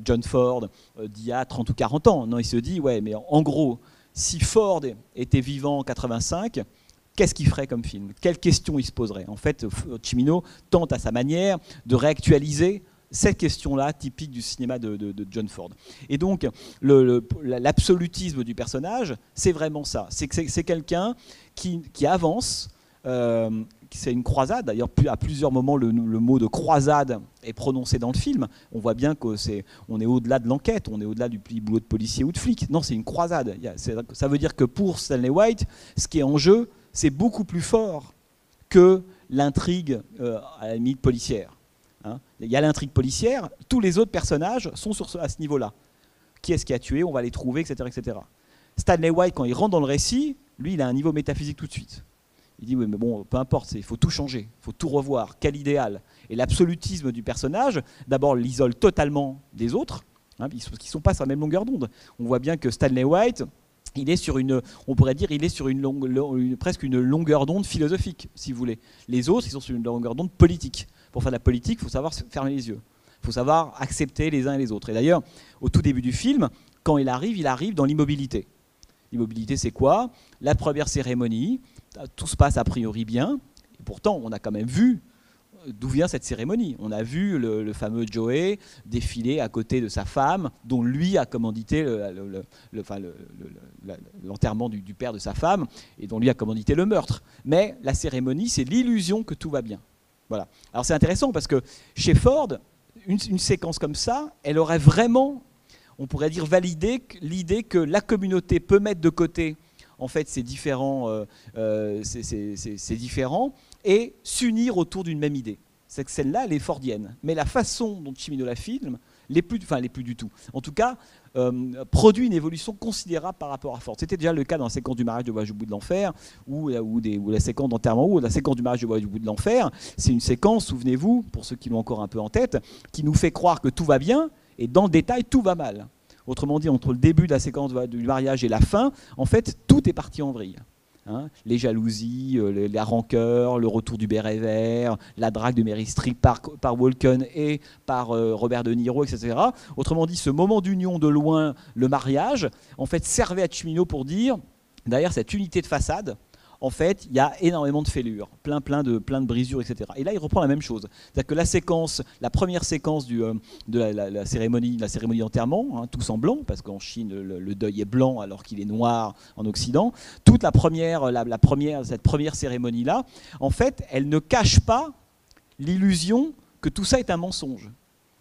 John Ford d'il y a 30 ou 40 ans. Non, il se dit, ouais, mais en gros, si Ford était vivant en 85, qu'est-ce qu'il ferait comme film? Quelles questions il se poserait? En fait, Cimino tente à sa manière de réactualiser cette question-là, typique du cinéma de John Ford. Et donc, l'absolutisme du personnage, c'est vraiment ça. C'est quelqu'un qui avance. C'est une croisade. D'ailleurs, à plusieurs moments, le mot de croisade est prononcé dans le film. On voit bien qu'on est au-delà de l'enquête, on est au-delà du boulot de policier ou de flic. Non, c'est une croisade. Ça veut dire que pour Stanley White, ce qui est en jeu, c'est beaucoup plus fort que l'intrigue à la limite policière. Hein. Il y a l'intrigue policière, tous les autres personnages sont à ce niveau-là. Qui est-ce qui a tué? On va les trouver, etc., etc. Stanley White, quand il rentre dans le récit, lui, il a un niveau métaphysique tout de suite. Il dit, oui, mais bon, peu importe, il faut tout changer, il faut tout revoir, quel idéal. Et l'absolutisme du personnage, d'abord, l'isole totalement des autres, hein, qui ne sont pas sur la même longueur d'onde. On voit bien que Stanley White, il est sur on pourrait dire, il est sur presque une longueur d'onde philosophique, si vous voulez. Les autres, ils sont sur une longueur d'onde politique. Pour faire de la politique, il faut savoir fermer les yeux. Il faut savoir accepter les uns et les autres. Et d'ailleurs, au tout début du film, quand il arrive dans l'immobilité. L'immobilité, c'est quoi? La première cérémonie, tout se passe a priori bien, et pourtant, on a quand même vu d'où vient cette cérémonie. On a vu le fameux Joey défiler à côté de sa femme, dont lui a commandité l'enterrement du père de sa femme, et dont lui a commandité le meurtre. Mais la cérémonie, c'est l'illusion que tout va bien. Voilà. Alors c'est intéressant parce que chez Ford, une séquence comme ça, elle aurait vraiment, on pourrait dire, validé l'idée que la communauté peut mettre de côté en fait ces différents et s'unir autour d'une même idée. C'est que celle-là, elle est fordienne. Mais la façon dont Cimino la filme, l'est plus du tout. En tout cas, produit une évolution considérable par rapport à Ford. C'était déjà le cas dans la séquence du mariage de Voyage au bout de l'enfer, ou la séquence d'enterrement, ou la séquence du mariage de Voyage au bout de l'enfer. C'est une séquence, souvenez-vous, pour ceux qui l'ont encore un peu en tête, qui nous fait croire que tout va bien, et dans le détail, tout va mal. Autrement dit, entre le début de la séquence du mariage et la fin, en fait, tout est parti en vrille. Hein, les jalousies, la rancœur, le retour du béret vert, la drague de Meryl Streep par Walken et par Robert De Niro, etc. Autrement dit, ce moment d'union de loin, le mariage, en fait, servait à Cimino pour dire, derrière cette unité de façade, en fait, il y a énormément de fêlures, plein de brisures, etc. Et là, il reprend la même chose. C'est-à-dire que la première séquence de la cérémonie d'enterrement, hein, tous en blanc, parce qu'en Chine, le deuil est blanc alors qu'il est noir en Occident, toute cette première cérémonie-là, en fait, elle ne cache pas l'illusion que tout ça est un mensonge.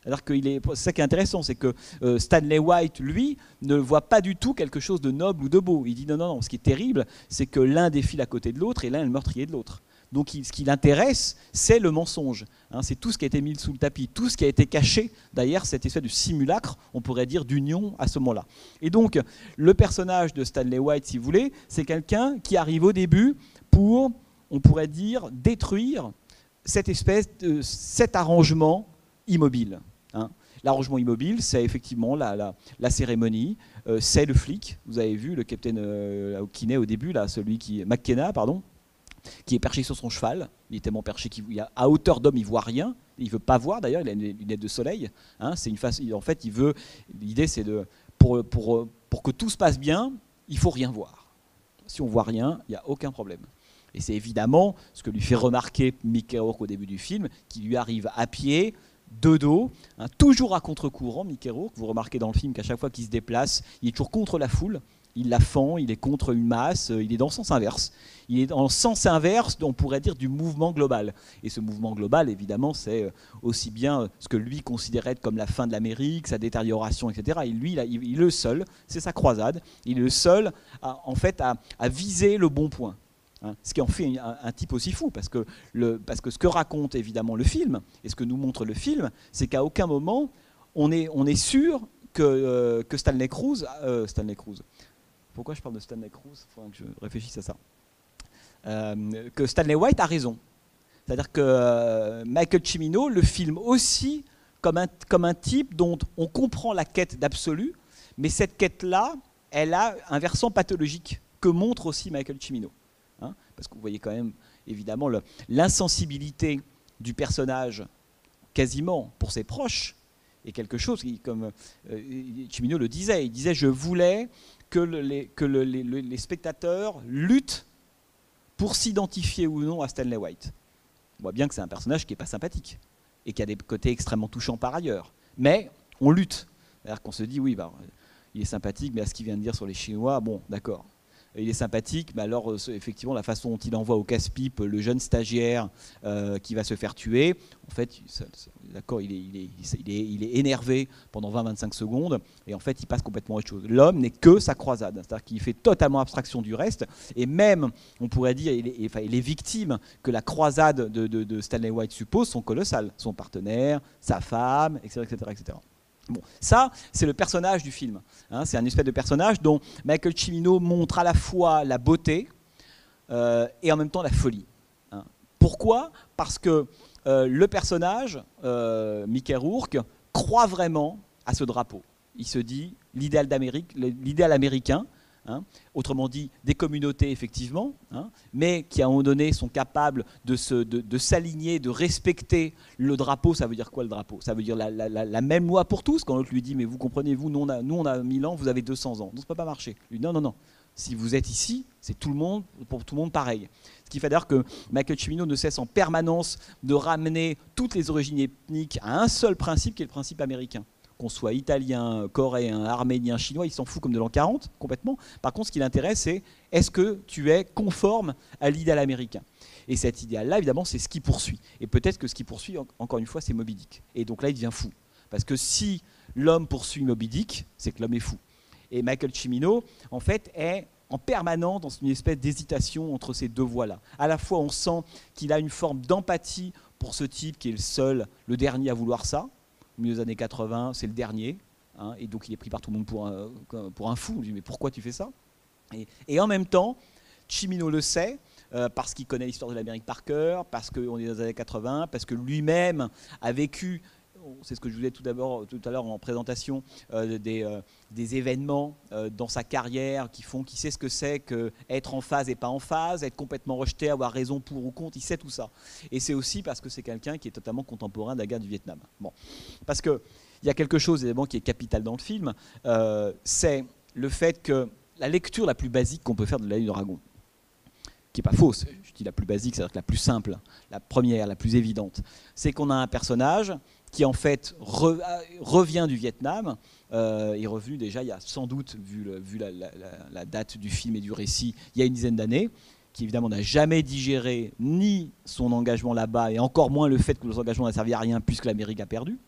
Alors que c'est ça qui est intéressant, c'est que Stanley White, lui, ne voit pas du tout quelque chose de noble ou de beau. Il dit non, ce qui est terrible, c'est que l'un défile à côté de l'autre et l'un est le meurtrier de l'autre. Donc ce qui l'intéresse, c'est le mensonge. Hein, c'est tout ce qui a été mis sous le tapis, tout ce qui a été caché derrière cette espèce de simulacre, on pourrait dire, d'union à ce moment-là. Et donc, le personnage de Stanley White, si vous voulez, c'est quelqu'un qui arrive au début pour on pourrait dire, détruire cet arrangement immobile. Hein. L'arrangement immobile, c'est effectivement la cérémonie, c'est le flic. Vous avez vu le capitaine Kinney au début, là, McKenna, pardon, qui est perché sur son cheval. Il est tellement perché qu'à hauteur d'homme, il voit rien. Il veut pas voir. D'ailleurs, il a une lunette de soleil. Hein, c'est une face. En fait, l'idée, c'est pour que tout se passe bien, il faut rien voir. Si on voit rien, il n'y a aucun problème. Et c'est évidemment ce que lui fait remarquer Mickey Rourke au début du film, qui lui arrive à pied, de dos, hein, toujours à contre-courant. Mickey Rourke, vous remarquez dans le film qu'à chaque fois qu'il se déplace, il est toujours contre la foule. Il la fend, il est contre une masse, il est dans le sens inverse. Il est dans le sens inverse, on pourrait dire, du mouvement global. Et ce mouvement global, évidemment, c'est aussi bien ce que lui considérait comme la fin de l'Amérique, sa détérioration, etc. Et lui, il est le seul, c'est sa croisade, il est le seul à viser le bon point. Hein, ce qui en fait un type aussi fou, parce que ce que raconte évidemment le film, et ce que nous montre le film, c'est qu'à aucun moment, on est sûr que Stanley Cruz... Pourquoi je parle de Stanley Cruz ? Il faudra que je réfléchisse à ça. Que Stanley White a raison. C'est-à-dire que Michael Cimino le filme aussi comme un type dont on comprend la quête d'absolu, mais cette quête-là, elle a un versant pathologique que montre aussi Michael Cimino. Hein, parce que vous voyez quand même, évidemment, l'insensibilité du personnage, quasiment pour ses proches, est quelque chose qui, comme Cimino le disait, il disait « Je voulais que les spectateurs luttent pour s'identifier ou non à Stanley White. » On voit bien que c'est un personnage qui n'est pas sympathique et qui a des côtés extrêmement touchants par ailleurs. Mais on lutte. C'est-à-dire qu'on se dit, oui, il est sympathique, mais à ce qu'il vient de dire sur les Chinois, bon, d'accord. Il est sympathique, mais alors effectivement la façon dont il envoie au casse-pipe le jeune stagiaire qui va se faire tuer, en fait, d'accord, il est énervé pendant 20-25 secondes et en fait il passe complètement à autre chose. L'homme n'est que sa croisade, c'est-à-dire qu'il fait totalement abstraction du reste et même, on pourrait dire, les victimes que la croisade de Stanley White suppose sont colossales, son partenaire, sa femme, etc., etc., etc. Bon, ça, c'est le personnage du film. Hein, c'est un espèce de personnage dont Michael Cimino montre à la fois la beauté et en même temps la folie. Hein. Pourquoi ? Parce que le personnage, Mickey Rourke, croit vraiment à ce drapeau. Il se dit l'idéal américain, hein, autrement dit des communautés effectivement, hein, mais qui à un moment donné sont capables de s'aligner, de respecter le drapeau. Ça veut dire quoi le drapeau ? Ça veut dire la même loi pour tous. Quand l'autre lui dit mais vous comprenez, nous on a 1000 ans, vous avez 200 ans, donc ça ne peut pas marcher. Lui dit non. Si vous êtes ici, c'est tout le monde, pour tout le monde pareil. Ce qui fait d'ailleurs que Michael Cimino ne cesse en permanence de ramener toutes les origines ethniques à un seul principe qui est le principe américain. Qu'on soit italien, coréen, arménien, chinois, il s'en fout comme de l'an 40, complètement. Par contre, ce qui l'intéresse, c'est est-ce que tu es conforme à l'idéal américain ? Et cet idéal-là, évidemment, c'est ce qui poursuit. Et peut-être que ce qui poursuit, encore une fois, c'est Moby Dick. Et donc là, il devient fou. Parce que si l'homme poursuit Moby Dick, c'est que l'homme est fou. Et Michael Cimino, en fait, est en permanence dans une espèce d'hésitation entre ces deux voies-là. À la fois, on sent qu'il a une forme d'empathie pour ce type qui est le dernier à vouloir ça. Au milieu des années 80, c'est le dernier, hein, et donc il est pris par tout le monde pour un fou. On lui dit mais pourquoi tu fais ça ? Et en même temps, Cimino le sait, parce qu'il connaît l'histoire de l'Amérique par cœur, parce qu'on est dans les années 80, parce que lui-même a vécu, c'est ce que je vous disais tout à l'heure en présentation, des événements dans sa carrière qui font qu'il sait ce que c'est qu'être en phase et pas en phase, être complètement rejeté, avoir raison pour ou contre, il sait tout ça. Et c'est aussi parce que c'est quelqu'un qui est totalement contemporain de la guerre du Vietnam. Bon. Parce qu'il y a quelque chose évidemment qui est capital dans le film, c'est le fait que la lecture la plus basique qu'on peut faire de l'œil du dragon, qui n'est pas fausse, je dis la plus basique, c'est-à-dire que la plus simple, la première, la plus évidente, c'est qu'on a un personnage qui en fait revient du Vietnam, est revenu déjà il y a sans doute, vu la date du film et du récit, il y a une dizaine d'années, qui évidemment n'a jamais digéré ni son engagement là-bas, et encore moins le fait que son engagement n'a servi à rien puisque l'Amérique a perdu.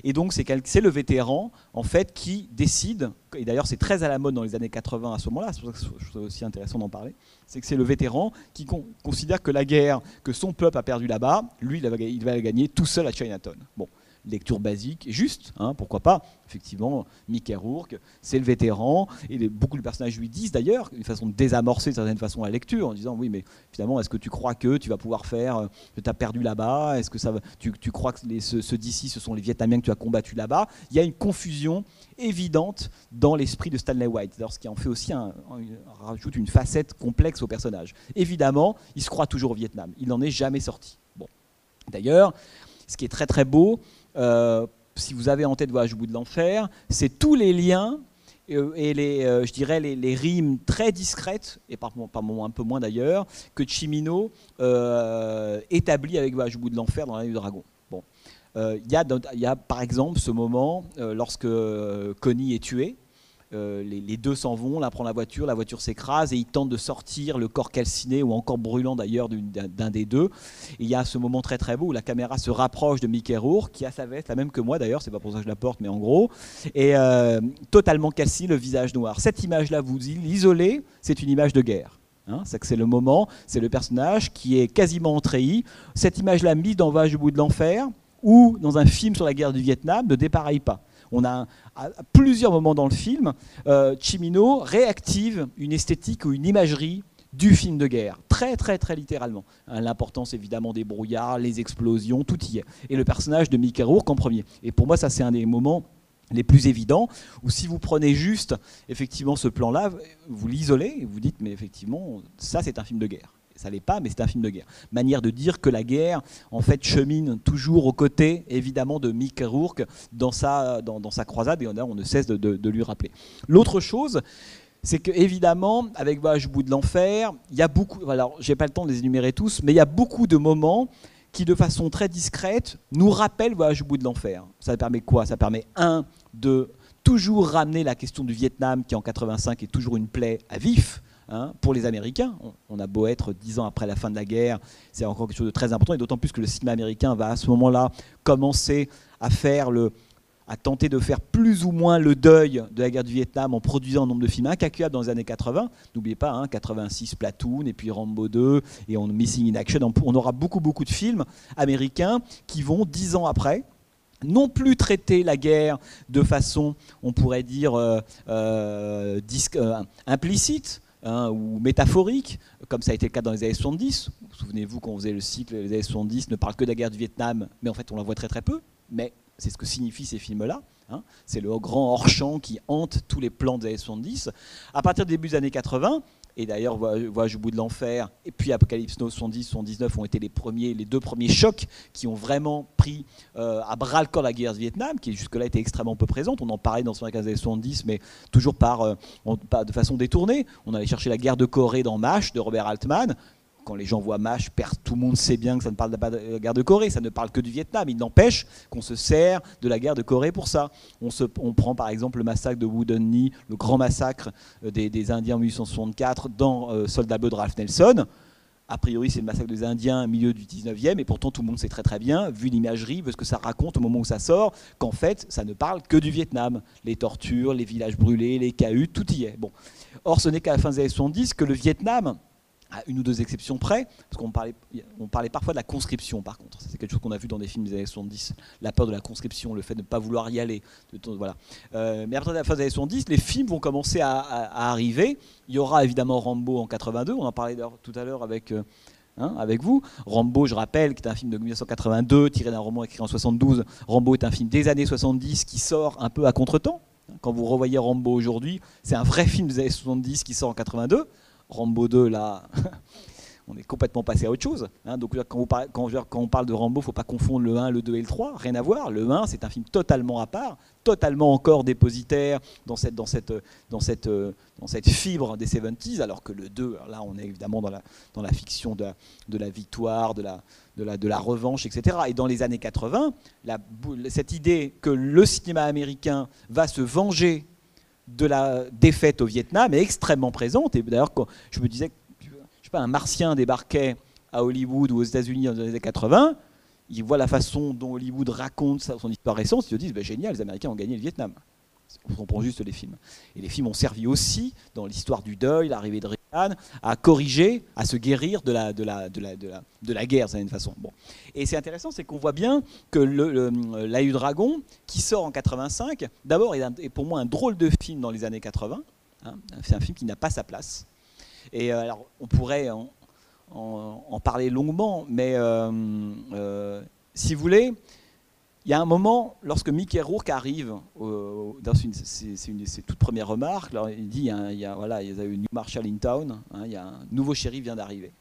Et donc c'est le vétéran en fait qui décide, et d'ailleurs c'est très à la mode dans les années 80 à ce moment-là, c'est pour ça que je trouve aussi intéressant d'en parler, c'est que c'est le vétéran qui considère que la guerre que son peuple a perdue là-bas, lui il va la gagner tout seul à Chinatown. Bon, lecture basique, juste, hein, pourquoi pas. Effectivement, Mickey Rourke, c'est le vétéran, et beaucoup de personnages lui disent d'ailleurs, une façon de désamorcer de certaine façon la lecture, en disant oui, mais finalement, est-ce que tu crois que tu vas pouvoir faire, que tu as perdu là-bas, est-ce que tu crois que ceux d'ici, ce sont les Vietnamiens que tu as combattus là-bas? Il y a une confusion évidente dans l'esprit de Stanley White, ce qui en fait aussi rajoute une facette complexe au personnage. Évidemment, il se croit toujours au Vietnam, il n'en est jamais sorti. Bon. D'ailleurs, ce qui est très très beau, si vous avez en tête Voyage au bout de l'enfer, c'est tous les liens et je dirais les rimes très discrètes, et par moments un peu moins d'ailleurs, que Cimino établit avec Voyage au bout de l'enfer dans La Nuit du Dragon. Bon. Il y a par exemple ce moment lorsque Connie est tuée, les deux s'en vont, l'un prend la voiture s'écrase et il tente de sortir le corps calciné ou encore brûlant d'ailleurs d'un des deux. Et il y a ce moment très très beau où la caméra se rapproche de Mickey Rourke, qui a sa veste, la même que moi d'ailleurs, c'est pas pour ça que je la porte, mais en gros, et totalement calciné, le visage noir. Cette image-là, vous l'isolez, c'est une image de guerre. Hein, c'est le moment, c'est le personnage qui est quasiment entrahi. Cette image-là mise dans Voyage au bout de l'enfer ou dans un film sur la guerre du Vietnam ne dépareille pas. On a à plusieurs moments dans le film, Cimino réactive une esthétique ou une imagerie du film de guerre, très très très littéralement. L'importance évidemment des brouillards, les explosions, tout y est. Et le personnage de Mickey Rourke en premier. Et pour moi, ça c'est un des moments les plus évidents, où si vous prenez juste effectivement ce plan-là, vous l'isolez et vous dites mais effectivement, ça c'est un film de guerre. Ça l'est pas, mais c'est un film de guerre. Manière de dire que la guerre, en fait, chemine toujours aux côtés, évidemment, de Mickey Rourke dans sa croisade, et on ne cesse de lui rappeler. L'autre chose, c'est que évidemment, avec Voyage au bout de l'enfer, il y a beaucoup. Alors, j'ai pas le temps de les énumérer tous, mais il y a beaucoup de moments qui, de façon très discrète, nous rappellent Voyage au bout de l'enfer. Ça permet quoi? Ça permet de toujours ramener la question du Vietnam, qui en 85 est toujours une plaie à vif. Hein, pour les Américains, on a beau être 10 ans après la fin de la guerre, c'est encore quelque chose de très important, et d'autant plus que le cinéma américain va à ce moment-là commencer à tenter de faire plus ou moins le deuil de la guerre du Vietnam en produisant un nombre de films incalculable dans les années 80. N'oubliez pas, hein, 86 Platoon, et puis Rambo 2, et Missing in Action. On aura beaucoup de films américains qui vont 10 ans après non plus traiter la guerre de façon, on pourrait dire, implicite, hein, ou métaphorique, comme ça a été le cas dans les années 70. Souvenez-vous quand on faisait le cycle, les années 70 ne parlent que de la guerre du Vietnam, mais en fait on la voit très très peu, mais c'est ce que signifient ces films-là. Hein. C'est le grand hors-champ qui hante tous les plans des années 70. À partir du début des années 80, et d'ailleurs Voyage au bout de l'enfer et puis Apocalypse Now 70-79 ont été les deux premiers chocs qui ont vraiment pris à bras le corps la guerre du Vietnam, qui jusque-là était extrêmement peu présente. On en parlait dans les années 70, mais toujours de façon détournée. On allait chercher la guerre de Corée dans MASH de Robert Altman. Quand les gens voient MASH, tout le monde sait bien que ça ne parle pas de la guerre de Corée, ça ne parle que du Vietnam. Il n'empêche qu'on se sert de la guerre de Corée pour ça. On prend par exemple le massacre de Wounded Knee, le grand massacre des Indiens en 1864 dans Soldat bleu de Ralph Nelson. A priori, c'est le massacre des Indiens au milieu du 19e, et pourtant tout le monde sait très très bien, vu l'imagerie, vu ce que ça raconte au moment où ça sort, qu'en fait, ça ne parle que du Vietnam. Les tortures, les villages brûlés, les cahutes, tout y est. Bon. Or, ce n'est qu'à la fin des années 70 que le Vietnam, à une ou deux exceptions près, parce qu'on parlait parfois de la conscription par contre. C'est quelque chose qu'on a vu dans des films des années 70, la peur de la conscription, le fait de ne pas vouloir y aller. Voilà. Mais après la fin des années 70, les films vont commencer à arriver. Il y aura évidemment Rambo en 82, on en parlait tout à l'heure avec vous. Rambo, je rappelle, qui est un film de 1982, tiré d'un roman écrit en 72. Rambo est un film des années 70 qui sort un peu à contre-temps. Quand vous revoyez Rambo aujourd'hui, c'est un vrai film des années 70 qui sort en 82. Rambo 2, là, on est complètement passé à autre chose. Hein. Donc quand on parle de Rambo, il ne faut pas confondre le 1, le 2 et le 3, rien à voir. Le 1, c'est un film totalement à part, totalement encore dépositaire dans cette fibre des 70s, alors que le 2, là, on est évidemment dans la fiction de la victoire, de la revanche, etc. Et dans les années 80, cette idée que le cinéma américain va se venger de la défaite au Vietnam est extrêmement présente. Et d'ailleurs, quand je me disais, je sais pas, un Martien débarquait à Hollywood ou aux États-Unis dans les années 80, il voit la façon dont Hollywood raconte son histoire récente, il se dit, bah, génial, les Américains ont gagné le Vietnam. On prend juste les films. Et les films ont servi aussi, dans l'histoire du deuil, l'arrivée de Reagan, à corriger, à se guérir de la guerre, d'une certaine façon. Bon. Et c'est intéressant, c'est qu'on voit bien que L'Œil du Dragon, qui sort en 85, d'abord est pour moi un drôle de film dans les années 80. Hein, c'est un film qui n'a pas sa place. Et alors, on pourrait en parler longuement, mais si vous voulez, il y a un moment, lorsque Mickey Rourke arrive, c'est une de ses toutes premières remarques, alors il dit, il y a eu New Marshall in town, hein, il y a un nouveau shérif vient d'arriver.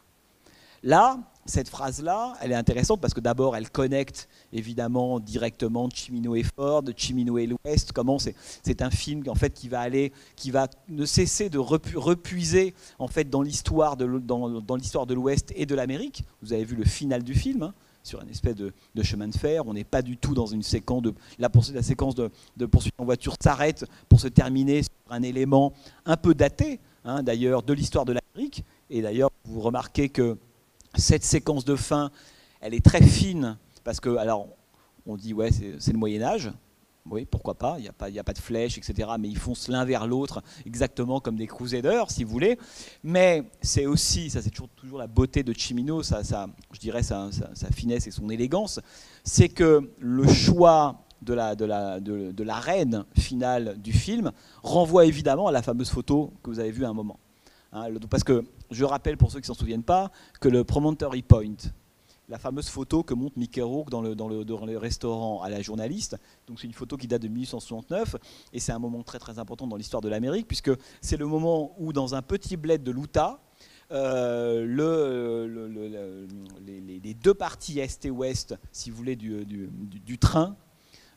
Là, cette phrase-là, elle est intéressante parce que d'abord, elle connecte évidemment directement Cimino et Ford, Cimino et l'Ouest. Comment c'est un film en fait qui va ne cesser de repuiser en fait dans l'histoire de l'Ouest et de l'Amérique. Vous avez vu le final du film. Hein, sur une espèce de chemin de fer, on n'est pas du tout dans une séquence la séquence de poursuite en voiture s'arrête pour se terminer sur un élément un peu daté, hein, d'ailleurs, de l'histoire de l'Amérique. Et d'ailleurs, vous remarquez que cette séquence de fin, elle est très fine, parce que, alors, on dit, ouais, c'est le Moyen-Âge. Oui, pourquoi pas, il n'y a pas de flèches, etc. Mais ils foncent l'un vers l'autre, exactement comme des Crusaders, si vous voulez. Mais c'est aussi, ça c'est toujours la beauté de Cimino, je dirais sa finesse et son élégance, c'est que le choix de la reine finale du film renvoie évidemment à la fameuse photo que vous avez vue à un moment. Hein, parce que, je rappelle pour ceux qui ne s'en souviennent pas, que le Promontory Point, la fameuse photo que montre Mickey Rourke dans le restaurant à la journaliste. Donc c'est une photo qui date de 1869 et c'est un moment très très important dans l'histoire de l'Amérique puisque c'est le moment où dans un petit bled de l'Utah, les deux parties est et ouest, si vous voulez, du train,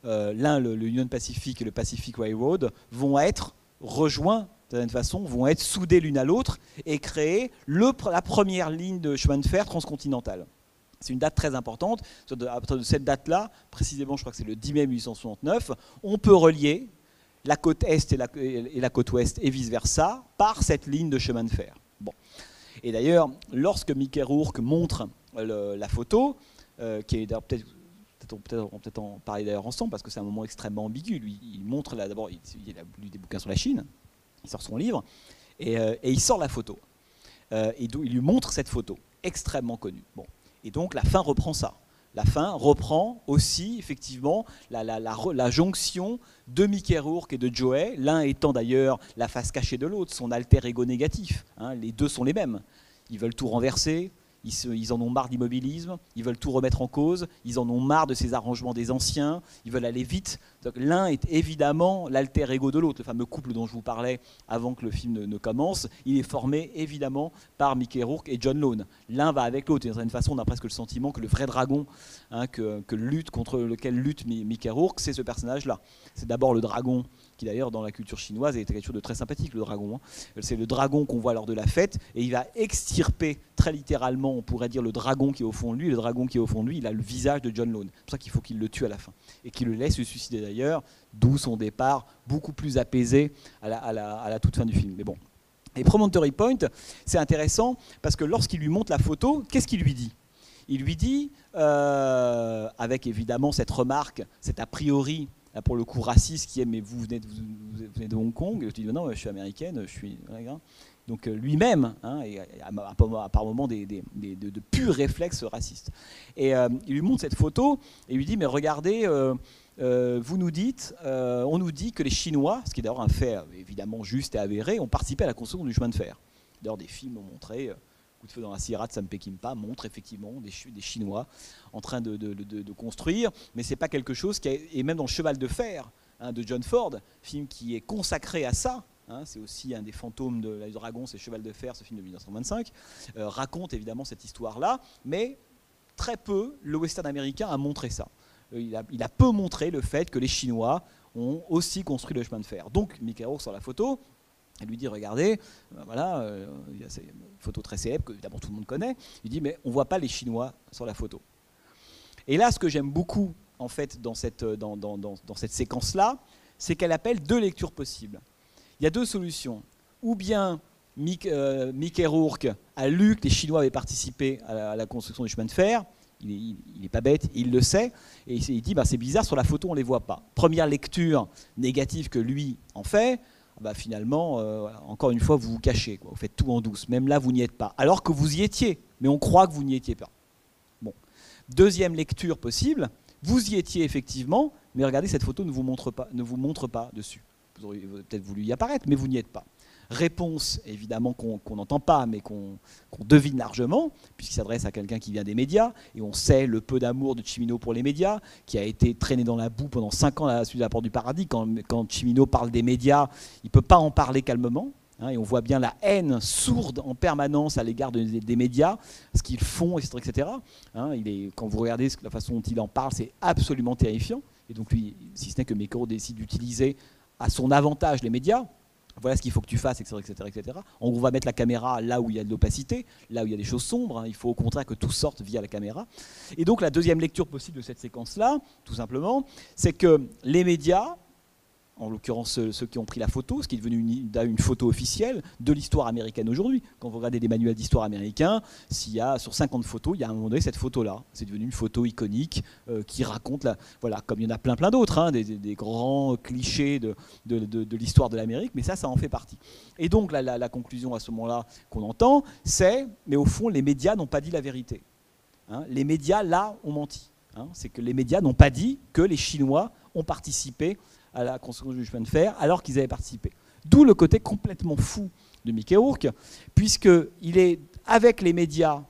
l'un le Union Pacific et le Pacific Railroad, vont être rejoints de certaine façon, vont être soudés l'une à l'autre et créer la première ligne de chemin de fer transcontinental. C'est une date très importante. À partir de cette date-là, précisément, je crois que c'est le 10 mai 1869, on peut relier la côte Est et la côte Ouest et vice-versa par cette ligne de chemin de fer. Bon. Et d'ailleurs, lorsque Mickey Rourke montre la photo, qui est d'ailleurs on peut peut-être en parler d'ailleurs ensemble, parce que c'est un moment extrêmement ambigu. Lui, il montre, d'abord, il a lu des bouquins sur la Chine, il sort son livre, et il sort la photo. Et il lui montre cette photo, extrêmement connue. Bon. Et donc la fin reprend ça. La fin reprend aussi effectivement la jonction de Mickey Rourke et de Joey, l'un étant d'ailleurs la face cachée de l'autre, son alter ego négatif. Hein, les deux sont les mêmes. Ils veulent tout renverser, ils en ont marre d'immobilisme, ils veulent tout remettre en cause, ils en ont marre de ces arrangements des anciens, ils veulent aller vite. L'un est évidemment l'alter ego de l'autre, le fameux couple dont je vous parlais avant que le film ne commence, il est formé évidemment par Mickey Rourke et John Lone. L'un va avec l'autre, d'une certaine façon on a presque le sentiment que le vrai dragon contre lequel lutte Mickey Rourke, c'est ce personnage-là. C'est d'abord le dragon, qui d'ailleurs dans la culture chinoise est quelque chose de très sympathique, le dragon. Hein. C'est le dragon qu'on voit lors de la fête, et il va extirper très littéralement, on pourrait dire, le dragon qui est au fond de lui. Le dragon qui est au fond de lui, il a le visage de John Lone. C'est pour ça qu'il faut qu'il le tue à la fin. Et qu'il le laisse se suicider d'ailleurs, d'où son départ beaucoup plus apaisé à la toute fin du film. Mais bon. Et Promontory Point, c'est intéressant, parce que lorsqu'il lui montre la photo, qu'est-ce qu'il lui dit ? Il lui dit, avec évidemment cette remarque, cet a priori, là pour le coup raciste, qui est mais vous venez de Hong Kong. Je dis non, je suis américaine, je suis. Donc lui-même, hein, et par moments de purs réflexes racistes. Et il lui montre cette photo et il lui dit mais regardez, vous nous dites, on nous dit que les Chinois, ce qui est d'ailleurs un fait évidemment juste et avéré, ont participé à la construction du chemin de fer. D'ailleurs des films ont montré. Coup de feu dans la Sierra de Sam Peckinpah montre effectivement des Chinois en train de construire, mais c'est pas quelque chose qui est même dans le Cheval de fer hein, de John Ford, film qui est consacré à ça. Hein, c'est aussi un des fantômes de la Dragon, c'est Cheval de fer, ce film de 1925, raconte évidemment cette histoire-là, mais très peu le western américain a montré ça. Il a peu montré le fait que les Chinois ont aussi construit le chemin de fer. Donc Mickey Rourke sur la photo. Elle lui dit, regardez, voilà, il y a cette photo très célèbre que évidemment tout le monde connaît. Il dit, mais on ne voit pas les Chinois sur la photo. Et là, ce que j'aime beaucoup en fait dans cette séquence-là, c'est qu'elle appelle deux lectures possibles. Il y a deux solutions. Ou bien Mickey Rourke a lu que les Chinois avaient participé à la construction du chemin de fer. il n'est pas bête, il le sait, et il dit c'est bizarre, sur la photo on ne les voit pas. Première lecture négative que lui en fait, finalement, encore une fois, vous vous cachez, quoi. Vous faites tout en douce, même là vous n'y êtes pas, alors que vous y étiez, mais on croit que vous n'y étiez pas. Bon. Deuxième lecture possible, vous y étiez effectivement, mais regardez, cette photo ne vous montre pas dessus. Vous auriez peut-être voulu y apparaître, mais vous n'y êtes pas. Réponse, évidemment, qu'on n'entend pas, mais qu'on devine largement, puisqu'il s'adresse à quelqu'un qui vient des médias, et on sait le peu d'amour de Cimino pour les médias, qui a été traîné dans la boue pendant 5 ans à la suite de la Porte du Paradis. Quand Cimino parle des médias, il ne peut pas en parler calmement, hein, et on voit bien la haine sourde en permanence à l'égard des médias, ce qu'ils font, etc. etc. Hein, quand vous regardez la façon dont il en parle, c'est absolument terrifiant, et donc lui, si ce n'est que Mekerourk décide d'utiliser à son avantage les médias. Voilà ce qu'il faut que tu fasses, etc., etc., etc. On va mettre la caméra là où il y a de l'opacité, là où il y a des choses sombres. Hein. Il faut au contraire que tout sorte via la caméra. Et donc la deuxième lecture possible de cette séquence-là, tout simplement, c'est que les médias, en l'occurrence ceux qui ont pris la photo, ce qui est devenu une photo officielle de l'histoire américaine aujourd'hui. Quand vous regardez des manuels d'histoire américains, s'il y a sur 50 photos, il y a à un moment donné cette photo-là. C'est devenu une photo iconique qui raconte, voilà, comme il y en a plein d'autres, hein, des grands clichés de l'histoire de l'Amérique, mais ça en fait partie. Et donc la conclusion à ce moment-là qu'on entend, c'est, mais au fond, les médias n'ont pas dit la vérité. Hein, les médias, là, ont menti. Hein, c'est que les médias n'ont pas dit que les Chinois ont participé à la construction du chemin de fer, alors qu'ils avaient participé. D'où le côté complètement fou de Mekerourk, puisqu'il est avec les médias,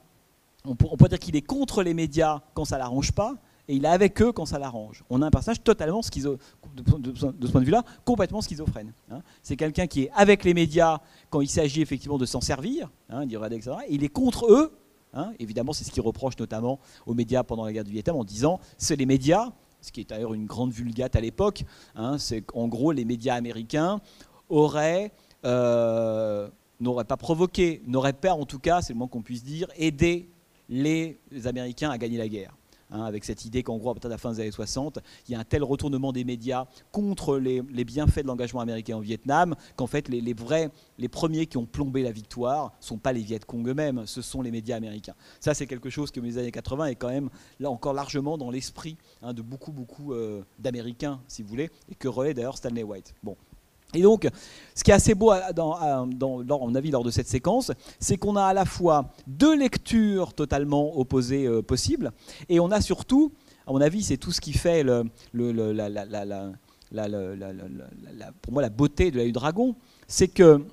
on peut dire qu'il est contre les médias quand ça ne l'arrange pas, et il est avec eux quand ça l'arrange. On a un personnage totalement de ce point de vue-là, complètement schizophrène. Hein. C'est quelqu'un qui est avec les médias quand il s'agit effectivement de s'en servir, hein, etc. Et il est contre eux. Hein. Évidemment, c'est ce qu'il reproche notamment aux médias pendant la guerre du Vietnam, en disant c'est les médias, ce qui est d'ailleurs une grande vulgate à l'époque, hein, c'est qu'en gros les médias américains n'auraient pas provoqué, n'auraient pas en tout cas, c'est le moins qu'on puisse dire, aidé les Américains à gagner la guerre. Hein, avec cette idée qu'en gros, à partir de la fin des années 60, il y a un tel retournement des médias contre les bienfaits de l'engagement américain au Vietnam, qu'en fait, les premiers qui ont plombé la victoire ne sont pas les Viet Cong eux-mêmes, ce sont les médias américains. Ça, c'est quelque chose qui, dans les années 80, est quand même, là encore, largement dans l'esprit, hein, de beaucoup d'Américains, si vous voulez, et que relaie d'ailleurs Stanley White. Bon. Et donc, ce qui est assez beau, à mon avis, lors de cette séquence, c'est qu'on a à la fois deux lectures totalement opposées possibles, et on a surtout, à mon avis, c'est tout ce qui fait pour moi la beauté de l'œil du dragon, c'est que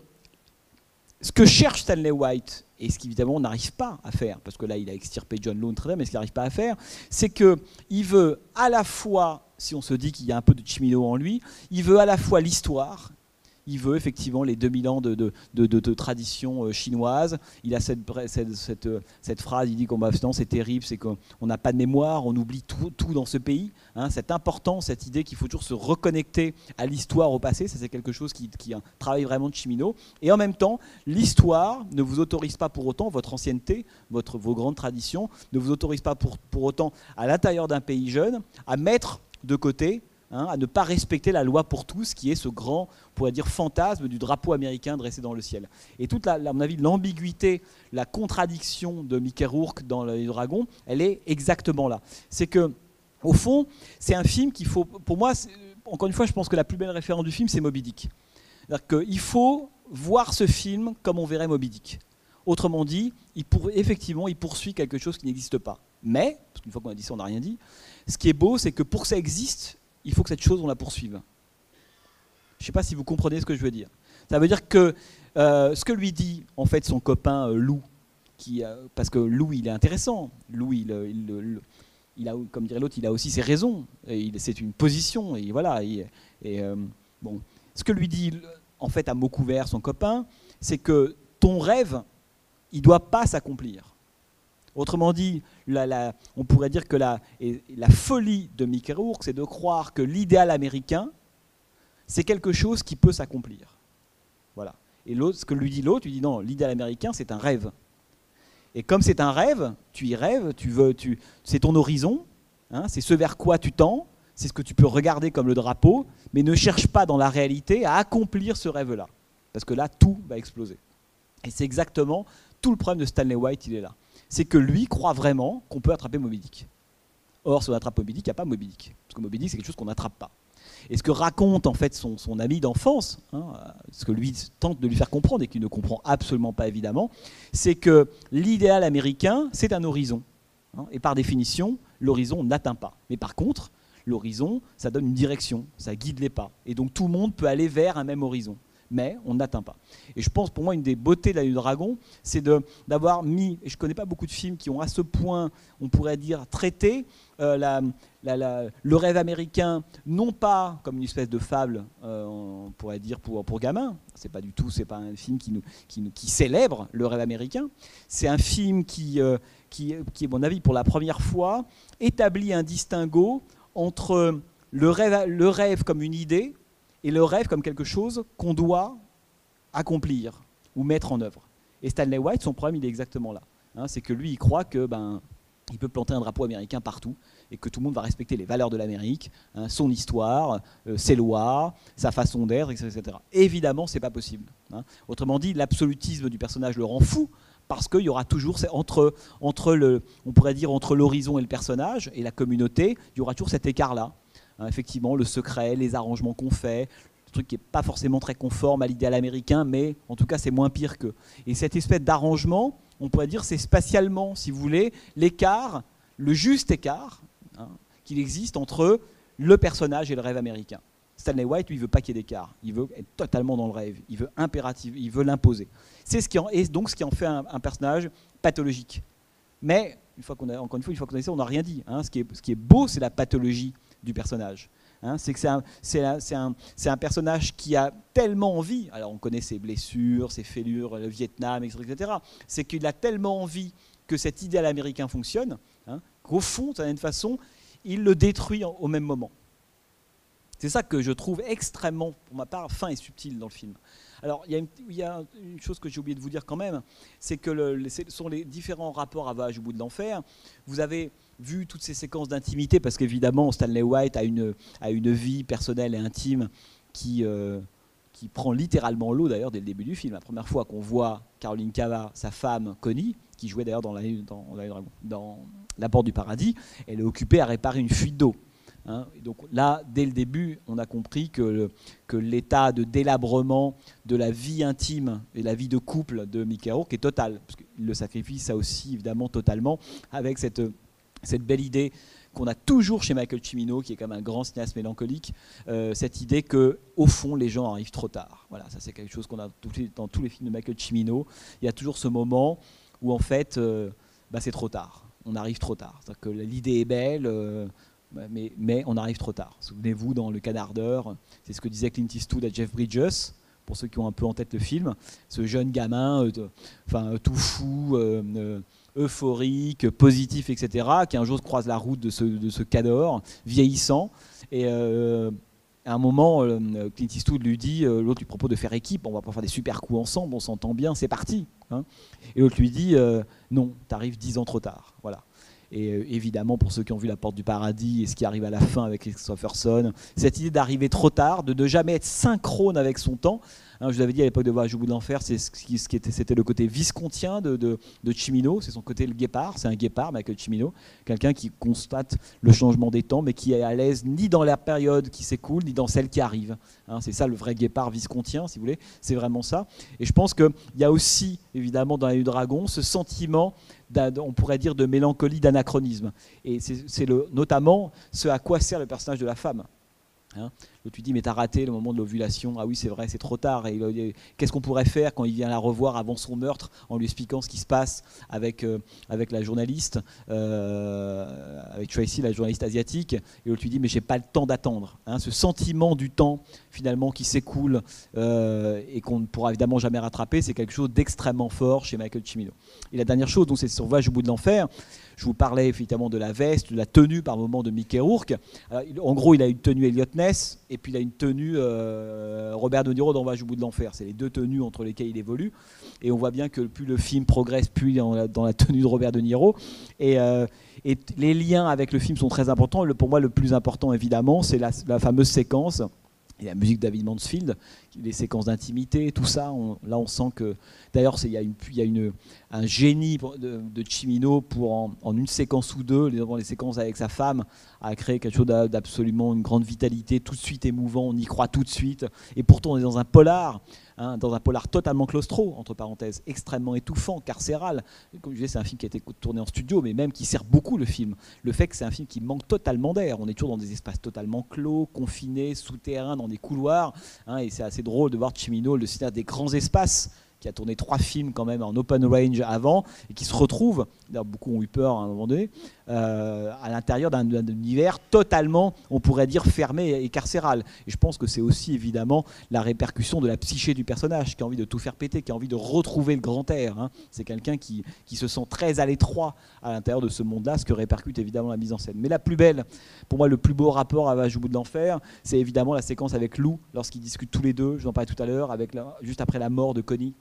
ce que cherche Stanley White, et ce qu'évidemment on n'arrive pas à faire, parce que là il a extirpé John Lone très bien, mais ce qu'il n'arrive pas à faire, c'est qu'il veut à la fois, si on se dit qu'il y a un peu de Cimino en lui, il veut à la fois l'histoire, il veut effectivement les 2000 ans de tradition chinoise. Il a cette phrase, il dit que c'est terrible, c'est qu'on n'a pas de mémoire, on oublie tout dans ce pays. Hein, cette importance, cette idée qu'il faut toujours se reconnecter à l'histoire, au passé, ça c'est quelque chose qui travaille vraiment de Cimino. Et en même temps, l'histoire ne vous autorise pas pour autant, votre ancienneté, vos grandes traditions, ne vous autorise pas pour autant, à l'intérieur d'un pays jeune, à mettre de côté, hein, à ne pas respecter la loi pour tous, qui est ce grand, on pourrait dire, fantasme du drapeau américain dressé dans le ciel. Et toute, à mon avis, l'ambiguïté, la contradiction de Mekerourk dans Le Dragon, elle est exactement là. C'est que, au fond, c'est un film qu'il faut, pour moi, encore une fois, je pense que la plus belle référence du film, c'est Moby Dick. C'est-à-dire qu'il faut voir ce film comme on verrait Moby Dick. Autrement dit, effectivement, il poursuit quelque chose qui n'existe pas. Mais, parce qu'une fois qu'on a dit ça, on n'a rien dit, ce qui est beau, c'est que pour que ça existe, il faut que cette chose, on la poursuive. Je ne sais pas si vous comprenez ce que je veux dire. Ça veut dire que ce que lui dit, en fait, son copain Lou, parce que Lou, il est intéressant. Lou, il a, comme dirait l'autre, il a aussi ses raisons. C'est une position. Et voilà. Bon, ce que lui dit, en fait, à mots couverts, son copain, c'est que ton rêve, il ne doit pas s'accomplir. Autrement dit, on pourrait dire que la folie de Mekerourk, c'est de croire que l'idéal américain, c'est quelque chose qui peut s'accomplir. Voilà. Et ce que lui dit l'autre, lui dit non, l'idéal américain, c'est un rêve. Et comme c'est un rêve, tu y rêves, c'est ton horizon, hein, c'est ce vers quoi tu tends, c'est ce que tu peux regarder comme le drapeau, mais ne cherche pas dans la réalité à accomplir ce rêve-là. Parce que là, tout va exploser. Et c'est exactement tout le problème de Stanley White, il est là. c'est que lui croit vraiment qu'on peut attraper Moby Dick. Or, si on attrape Moby Dick, il n'y a pas Moby Dick. Parce que Moby Dick, c'est quelque chose qu'on n'attrape pas. Et ce que raconte en fait son ami d'enfance, ce que lui tente de lui faire comprendre et qu'il ne comprend absolument pas évidemment, c'est que l'idéal américain, c'est un horizon. Et par définition, l'horizon n'atteint pas. Mais par contre, l'horizon, ça donne une direction, ça guide les pas. Et donc tout le monde peut aller vers un même horizon. Mais on n'atteint pas. Et je pense, pour moi, une des beautés de La Nuit du Dragon, c'est d'avoir mis, et je ne connais pas beaucoup de films qui ont à ce point, on pourrait dire, traité le rêve américain, non pas comme une espèce de fable, on pourrait dire, pour gamins. C'est pas un film qui célèbre le rêve américain. C'est un film qui, à mon avis, pour la première fois, établit un distinguo entre le rêve comme une idée, et le rêve comme quelque chose qu'on doit accomplir ou mettre en œuvre. Et Stanley White, son problème, il est exactement là. C'est que lui, il croit que il peut planter un drapeau américain partout et que tout le monde va respecter les valeurs de l'Amérique, son histoire, ses lois, sa façon d'être, etc. Évidemment, c'est pas possible. Autrement dit, l'absolutisme du personnage le rend fou parce qu'il y aura toujours, on pourrait dire, entre l'horizon et le personnage et la communauté, il y aura toujours cet écart-là. Effectivement, le secret, les arrangements qu'on fait, le truc qui n'est pas forcément très conforme à l'idéal américain, mais en tout cas, c'est moins pire que. Et cette espèce d'arrangement, on pourrait dire, c'est spatialement, si vous voulez, l'écart, le juste écart qu'il existe entre le personnage et le rêve américain. Stanley White, lui, il ne veut pas qu'il y ait d'écart. Il veut être totalement dans le rêve. Il veut impératif, il veut l'imposer. C'est ce qui en fait un personnage pathologique. Mais, encore une fois, on n'a rien dit. Ce qui est beau, c'est la pathologie du personnage. C'est que c'est un personnage qui a tellement envie, alors on connaît ses blessures, ses fêlures, le Vietnam, etc. C'est qu'il a tellement envie que cet idéal américain fonctionne, qu'au fond, d'une certaine façon, il le détruit au même moment. C'est ça que je trouve extrêmement, pour ma part, fin et subtil dans le film. Alors, il y a une chose que j'ai oublié de vous dire quand même, c'est que ce sont les différents rapports à Voyage au bout de l'enfer. Vous avez vu toutes ces séquences d'intimité, parce qu'évidemment, Stanley White a une vie personnelle et intime qui prend littéralement l'eau, d'ailleurs, dès le début du film. La première fois qu'on voit Caroline Cava, sa femme Connie, qui jouait d'ailleurs dans La Porte du Paradis, elle est occupée à réparer une fuite d'eau. Et donc là, dès le début, on a compris que l'état de délabrement de la vie intime et la vie de couple de Mickey Rourke est total, parce qu'il le sacrifie, ça aussi, évidemment, totalement, avec cette belle idée qu'on a toujours chez Michael Cimino, qui est quand même un grand cinéaste mélancolique, cette idée qu'au fond, les gens arrivent trop tard. Voilà, ça c'est quelque chose qu'on a dans tous les films de Michael Cimino. Il y a toujours ce moment où, en fait, c'est trop tard. On arrive trop tard. C'est-à-dire que l'idée est belle, mais on arrive trop tard. Souvenez-vous, dans Le Canard d'heure, c'est ce que disait Clint Eastwood à Jeff Bridges, pour ceux qui ont un peu en tête le film, ce jeune gamin tout fou, euphorique, positif, etc., qui un jour croise la route de ce cador vieillissant, et à un moment, Clint Eastwood lui dit, l'autre lui propose de faire équipe, on va pas faire des super coups ensemble, on s'entend bien, c'est parti. Et l'autre lui dit, non, t'arrives 10 ans trop tard. Voilà. Et évidemment, pour ceux qui ont vu La Porte du Paradis et ce qui arrive à la fin avec Christopherson, cette idée d'arriver trop tard, de ne jamais être synchrone avec son temps. Je vous avais dit à l'époque de Voyage au bout de l'enfer, c'était le côté viscontien de Cimino, c'est son côté le guépard, c'est un guépard, Michael Cimino, quelqu'un qui constate le changement des temps, mais qui est à l'aise ni dans la période qui s'écoule, ni dans celle qui arrive. C'est ça le vrai guépard viscontien, si vous voulez, c'est vraiment ça. Et je pense qu'il y a aussi, évidemment, dans La Nuit du Dragon, ce sentiment, on pourrait dire, de mélancolie, d'anachronisme. Et c'est notamment ce à quoi sert le personnage de la femme. L'autre lui dit, mais t'as raté le moment de l'ovulation. Ah oui, c'est vrai, c'est trop tard. Et qu'est-ce qu'on pourrait faire quand il vient la revoir avant son meurtre, en lui expliquant ce qui se passe avec la journaliste, avec Tracy, la journaliste asiatique. Et l'autre lui dit, mais j'ai pas le temps d'attendre. Ce sentiment du temps, finalement, qui s'écoule et qu'on ne pourra évidemment jamais rattraper, c'est quelque chose d'extrêmement fort chez Michael Cimino. Et la dernière chose, donc, c'est sur Voyage au bout de l'enfer. Je vous parlais effectivement de la veste, de la tenue par moment de Mickey Rourke. Alors, en gros, il a une tenue Elliot Ness et puis il a une tenue Robert De Niro dans Voyage au bout de l'enfer. C'est les deux tenues entre lesquelles il évolue. Et on voit bien que plus le film progresse, plus dans la tenue de Robert De Niro. Et les liens avec le film sont très importants. Pour moi, le plus important, évidemment, c'est la fameuse séquence. Et la musique de David Mansfield, les séquences d'intimité, tout ça, là on sent que... D'ailleurs, il y a un génie de Cimino pour en une séquence ou deux, devant les séquences avec sa femme, a créé quelque chose d'absolument une grande vitalité, tout de suite émouvant, on y croit tout de suite. Et pourtant on est dans un polar totalement claustro, entre parenthèses, extrêmement étouffant, carcéral. Comme je disais, c'est un film qui a été tourné en studio, mais même qui sert beaucoup le film. Le fait que c'est un film qui manque totalement d'air. On est toujours dans des espaces totalement clos, confinés, souterrains, dans des couloirs. Et c'est assez drôle de voir Cimino, le cinéaste des grands espaces, qui a tourné 3 films quand même en open range avant, et qui se retrouve, d'ailleurs beaucoup ont eu peur à un moment donné, à l'intérieur d'un univers totalement, on pourrait dire, fermé et carcéral. Et je pense que c'est aussi évidemment la répercussion de la psyché du personnage, qui a envie de tout faire péter, qui a envie de retrouver le grand air. C'est quelqu'un qui se sent très à l'étroit à l'intérieur de ce monde-là, ce que répercute évidemment la mise en scène. Mais la plus belle, pour moi le plus beau rapport à Voyage au bout de l'enfer, c'est évidemment la séquence avec Lou, lorsqu'ils discutent tous les deux, je vous en parlais tout à l'heure, juste après la mort de Connie.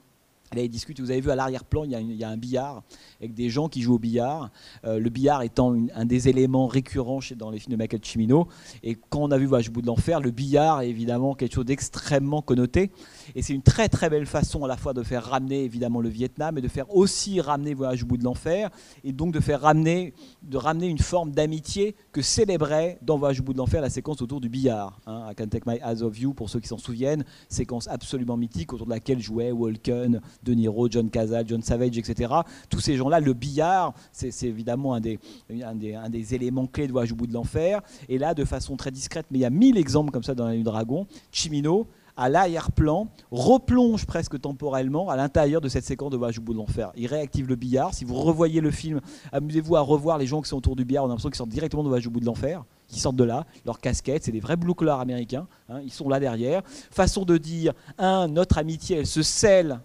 Là, ils discutent. Vous avez vu à l'arrière-plan, il y a un billard avec des gens qui jouent au billard. Le billard étant un des éléments récurrents dans les films de Michael Cimino. Et quand on a vu Voyage au bout de l'enfer, le billard est évidemment quelque chose d'extrêmement connoté. Et c'est une très très belle façon à la fois de faire ramener évidemment le Vietnam et de faire aussi ramener Voyage au bout de l'enfer. Et donc de ramener une forme d'amitié que célébrait dans Voyage au bout de l'enfer la séquence autour du billard. I Can't Take My Eyes Off You, pour ceux qui s'en souviennent. Séquence absolument mythique autour de laquelle jouaient Walken, De Niro, John Cazale, John Savage, etc. Tous ces gens-là, le billard, c'est évidemment un des éléments clés de Voyage au bout de l'enfer. Et là, de façon très discrète, mais il y a 1000 exemples comme ça dans La Nuit du Dragon, Cimino, à l'arrière-plan, replonge presque temporellement à l'intérieur de cette séquence de Voyage au bout de l'enfer. Il réactive le billard. Si vous revoyez le film, amusez-vous à revoir les gens qui sont autour du billard. On a l'impression qu'ils sortent directement de Voyage au bout de l'enfer. Ils sortent de là, leurs casquettes, c'est des vrais blue collars américains. Ils sont là derrière. Façon de dire, notre amitié, elle se scelle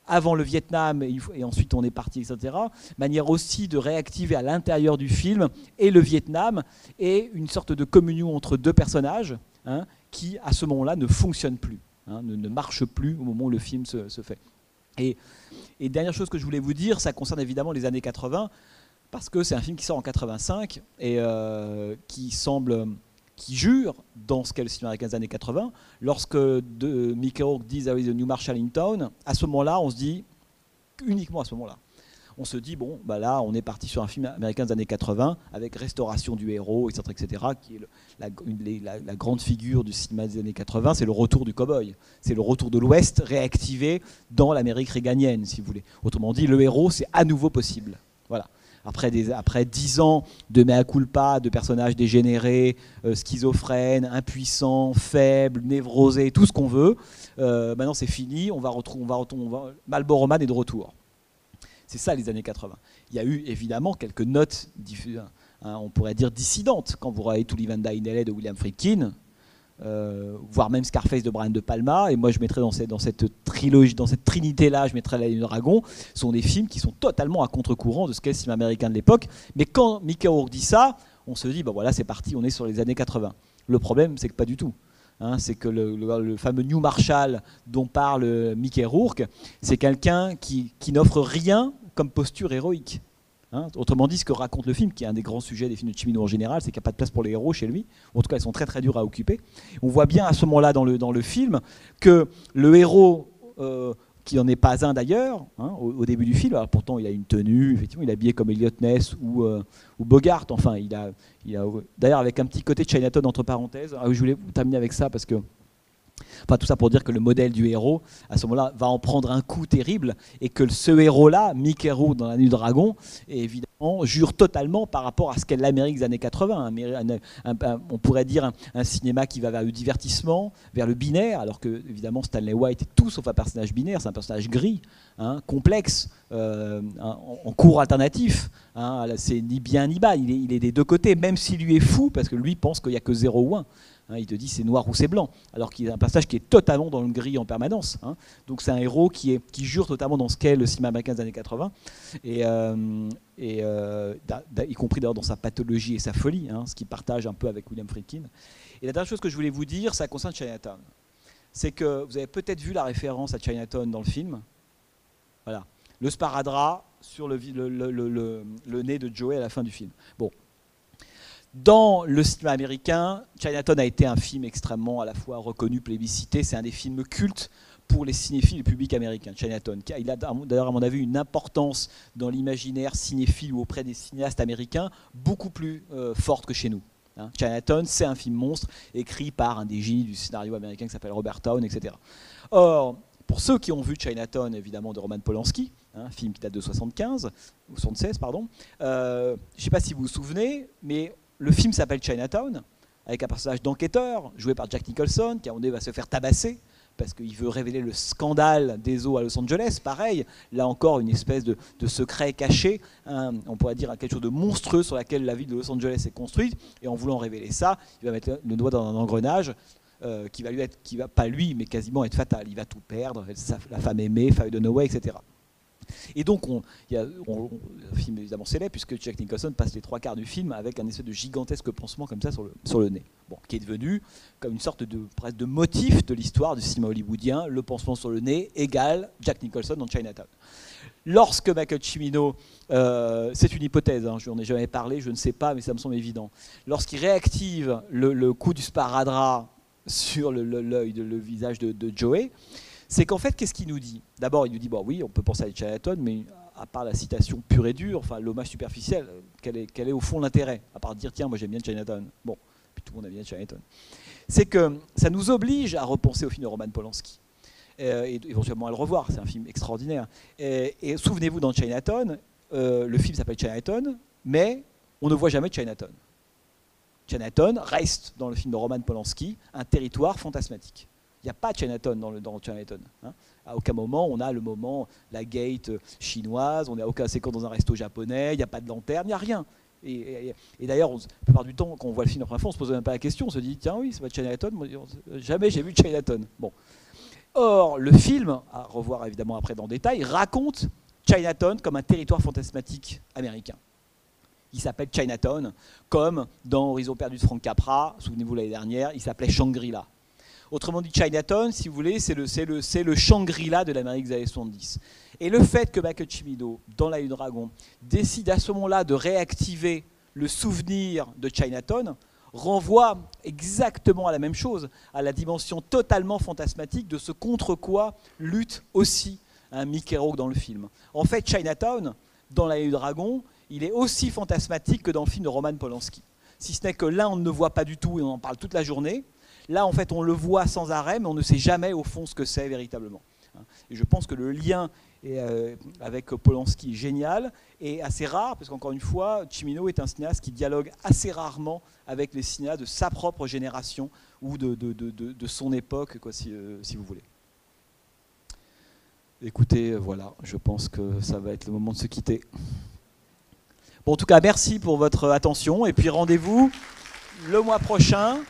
avant le Vietnam et ensuite on est parti, etc. Manière aussi de réactiver à l'intérieur du film et le Vietnam et une sorte de communion entre deux personnages qui, à ce moment-là, ne fonctionne plus, ne marche plus au moment où le film se fait. Et dernière chose que je voulais vous dire, ça concerne évidemment les années 80, parce que c'est un film qui sort en 85 et qui jure dans ce qu'est le cinéma américain des années 80. Lorsque Mickey Rourke dit There is a new Marshall in town, à ce moment-là, on se dit, uniquement à ce moment-là, on se dit, bon, là, on est parti sur un film américain des années 80, avec restauration du héros, etc., qui est la grande figure du cinéma des années 80, c'est le retour du cow-boy. C'est le retour de l'Ouest réactivé dans l'Amérique réganienne, si vous voulez. Autrement dit, le héros, c'est à nouveau possible. Voilà. Après 10 ans de mea culpa, de personnages dégénérés, schizophrènes, impuissants, faibles, névrosés, tout ce qu'on veut, maintenant c'est fini, Marlboro Man est de retour. C'est ça les années 80. Il y a eu évidemment quelques notes, on pourrait dire dissidentes, quand vous voyez To Live and Die in LA de William Friedkin, voire même Scarface de Brian De Palma, et moi je mettrais dans cette trilogie, dans cette trinité-là, je mettrais La Nuit du Dragon, sont des films qui sont totalement à contre-courant de ce qu'est le cinéma américain de l'époque. Mais quand Mickey Rourke dit ça, on se dit, voilà, c'est parti, on est sur les années 80. Le problème, c'est que pas du tout. C'est que le fameux New Marshall dont parle Mickey Rourke, c'est quelqu'un qui n'offre rien comme posture héroïque. Autrement dit, ce que raconte le film, qui est un des grands sujets des films de Cimino en général, c'est qu'il n'y a pas de place pour les héros chez lui. En tout cas, ils sont très très durs à occuper. On voit bien à ce moment-là dans le film que le héros, qui n'en est pas un d'ailleurs, au début du film, alors pourtant il a une tenue, effectivement, il est habillé comme Elliot Ness ou Bogart, enfin, il a d'ailleurs avec un petit côté Chinatown entre parenthèses. Je voulais terminer avec ça parce que tout ça pour dire que le modèle du héros, à ce moment-là, va en prendre un coup terrible et que ce héros-là, Mickey Rourke dans La Nuit du Dragon, évidemment, jure totalement par rapport à ce qu'est l'Amérique des années 80. On pourrait dire un cinéma qui va vers le divertissement, vers le binaire, alors que, évidemment, Stanley White est tout sauf un personnage binaire, c'est un personnage gris, complexe, en cours alternatif. C'est ni bien ni bas, il est des deux côtés, même s'il lui est fou, parce que lui pense qu'il n'y a que 0 ou 1. Il te dit c'est noir ou c'est blanc, alors qu'il y a un passage qui est totalement dans le gris en permanence. Donc c'est un héros qui jure totalement dans ce qu'est le cinéma américain des années 80, y compris d'ailleurs dans sa pathologie et sa folie, ce qu'il partage un peu avec William Friedkin. Et la dernière chose que je voulais vous dire, ça concerne Chinatown. C'est que vous avez peut-être vu la référence à Chinatown dans le film. Voilà, le sparadrap sur le nez de Joey à la fin du film. Bon. Dans le cinéma américain, Chinatown a été un film extrêmement à la fois reconnu, plébiscité. C'est un des films cultes pour les cinéphiles et le public américain, Chinatown. Il a d'ailleurs, à mon avis, une importance dans l'imaginaire cinéphile ou auprès des cinéastes américains beaucoup plus forte que chez nous. Chinatown, c'est un film monstre écrit par un des génies du scénario américain qui s'appelle Robert Towne, etc. Or, pour ceux qui ont vu Chinatown, évidemment, de Roman Polanski, un film qui date de 75, ou 76, pardon, je ne sais pas si vous vous souvenez, mais le film s'appelle Chinatown, avec un personnage d'enquêteur, joué par Jack Nicholson, qui à un moment donné va se faire tabasser, parce qu'il veut révéler le scandale des eaux à Los Angeles. Pareil, là encore, une espèce de secret caché, on pourrait dire quelque chose de monstrueux sur laquelle la ville de Los Angeles est construite, et en voulant révéler ça, il va mettre le doigt dans un engrenage qui va pas lui, mais quasiment être fatal. Il va tout perdre, la femme aimée, Faye Dunaway, etc. Et donc, il y a un film évidemment célèbre, puisque Jack Nicholson passe les 3/4 du film avec un espèce de gigantesque pansement comme ça sur le nez. Bon, qui est devenu comme une sorte presque de motif de l'histoire du cinéma hollywoodien, le pansement sur le nez égale Jack Nicholson dans Chinatown. Lorsque Michael Cimino, c'est une hypothèse, je n'en ai jamais parlé, je ne sais pas, mais ça me semble évident, lorsqu'il réactive le coup du sparadrap sur le visage de Joey, c'est qu'en fait, qu'est-ce qu'il nous dit? D'abord, il nous dit, bon oui, on peut penser à Chinatown, mais à part la citation pure et dure, enfin l'hommage superficiel, quel est au fond l'intérêt? À part dire, tiens, moi j'aime bien Chinatown. Bon, puis tout le monde aime bien Chinatown. C'est que ça nous oblige à repenser au film de Roman Polanski. Et éventuellement à le revoir, c'est un film extraordinaire. Et souvenez-vous, dans Chinatown, le film s'appelle Chinatown, mais on ne voit jamais Chinatown. Chinatown reste, dans le film de Roman Polanski, un territoire fantasmatique. Il n'y a pas de Chinatown dans Chinatown. À aucun moment, on a le moment, la gate chinoise, on n'est à aucun séquence dans un resto japonais, il n'y a pas de lanterne, il n'y a rien. Et d'ailleurs, la plupart du temps, quand on voit le film la première fois, on ne se pose même pas la question, on se dit, tiens oui, ça va être Chinatown, jamais j'ai vu Chinatown. Bon. Or, le film, à revoir évidemment après dans le détail, raconte Chinatown comme un territoire fantasmatique américain. Il s'appelle Chinatown, comme dans Horizon perdu de Frank Capra, souvenez-vous l'année dernière, il s'appelait Shangri-La. Autrement dit, Chinatown, si vous voulez, c'est le Shangri-La de l'Amérique des années 70. Et le fait que Michael Cimino, dans L'Œil du Dragon, décide à ce moment-là de réactiver le souvenir de Chinatown, renvoie exactement à la même chose, à la dimension totalement fantasmatique de ce contre quoi lutte aussi Mickey Rourke dans le film. En fait, Chinatown, dans L'Œil du Dragon, il est aussi fantasmatique que dans le film de Roman Polanski. Si ce n'est que là, on ne le voit pas du tout et on en parle toute la journée. Là, en fait, on le voit sans arrêt, mais on ne sait jamais, au fond, ce que c'est véritablement. Et je pense que le lien avec Polanski est génial et assez rare, parce qu'encore une fois, Cimino est un cinéaste qui dialogue assez rarement avec les cinéastes de sa propre génération ou de son époque, quoi, si vous voulez. Écoutez, voilà, je pense que ça va être le moment de se quitter. Bon, en tout cas, merci pour votre attention, et puis rendez-vous le mois prochain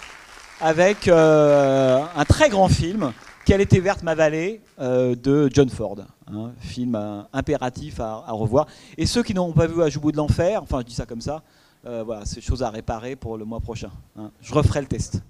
avec un très grand film, Quelle était verte ma vallée, de John Ford. Film impératif à revoir. Et ceux qui n'ont pas vu À Joue bout de l'enfer, enfin je dis ça comme ça, voilà, c'est chose à réparer pour le mois prochain. Je referai le test.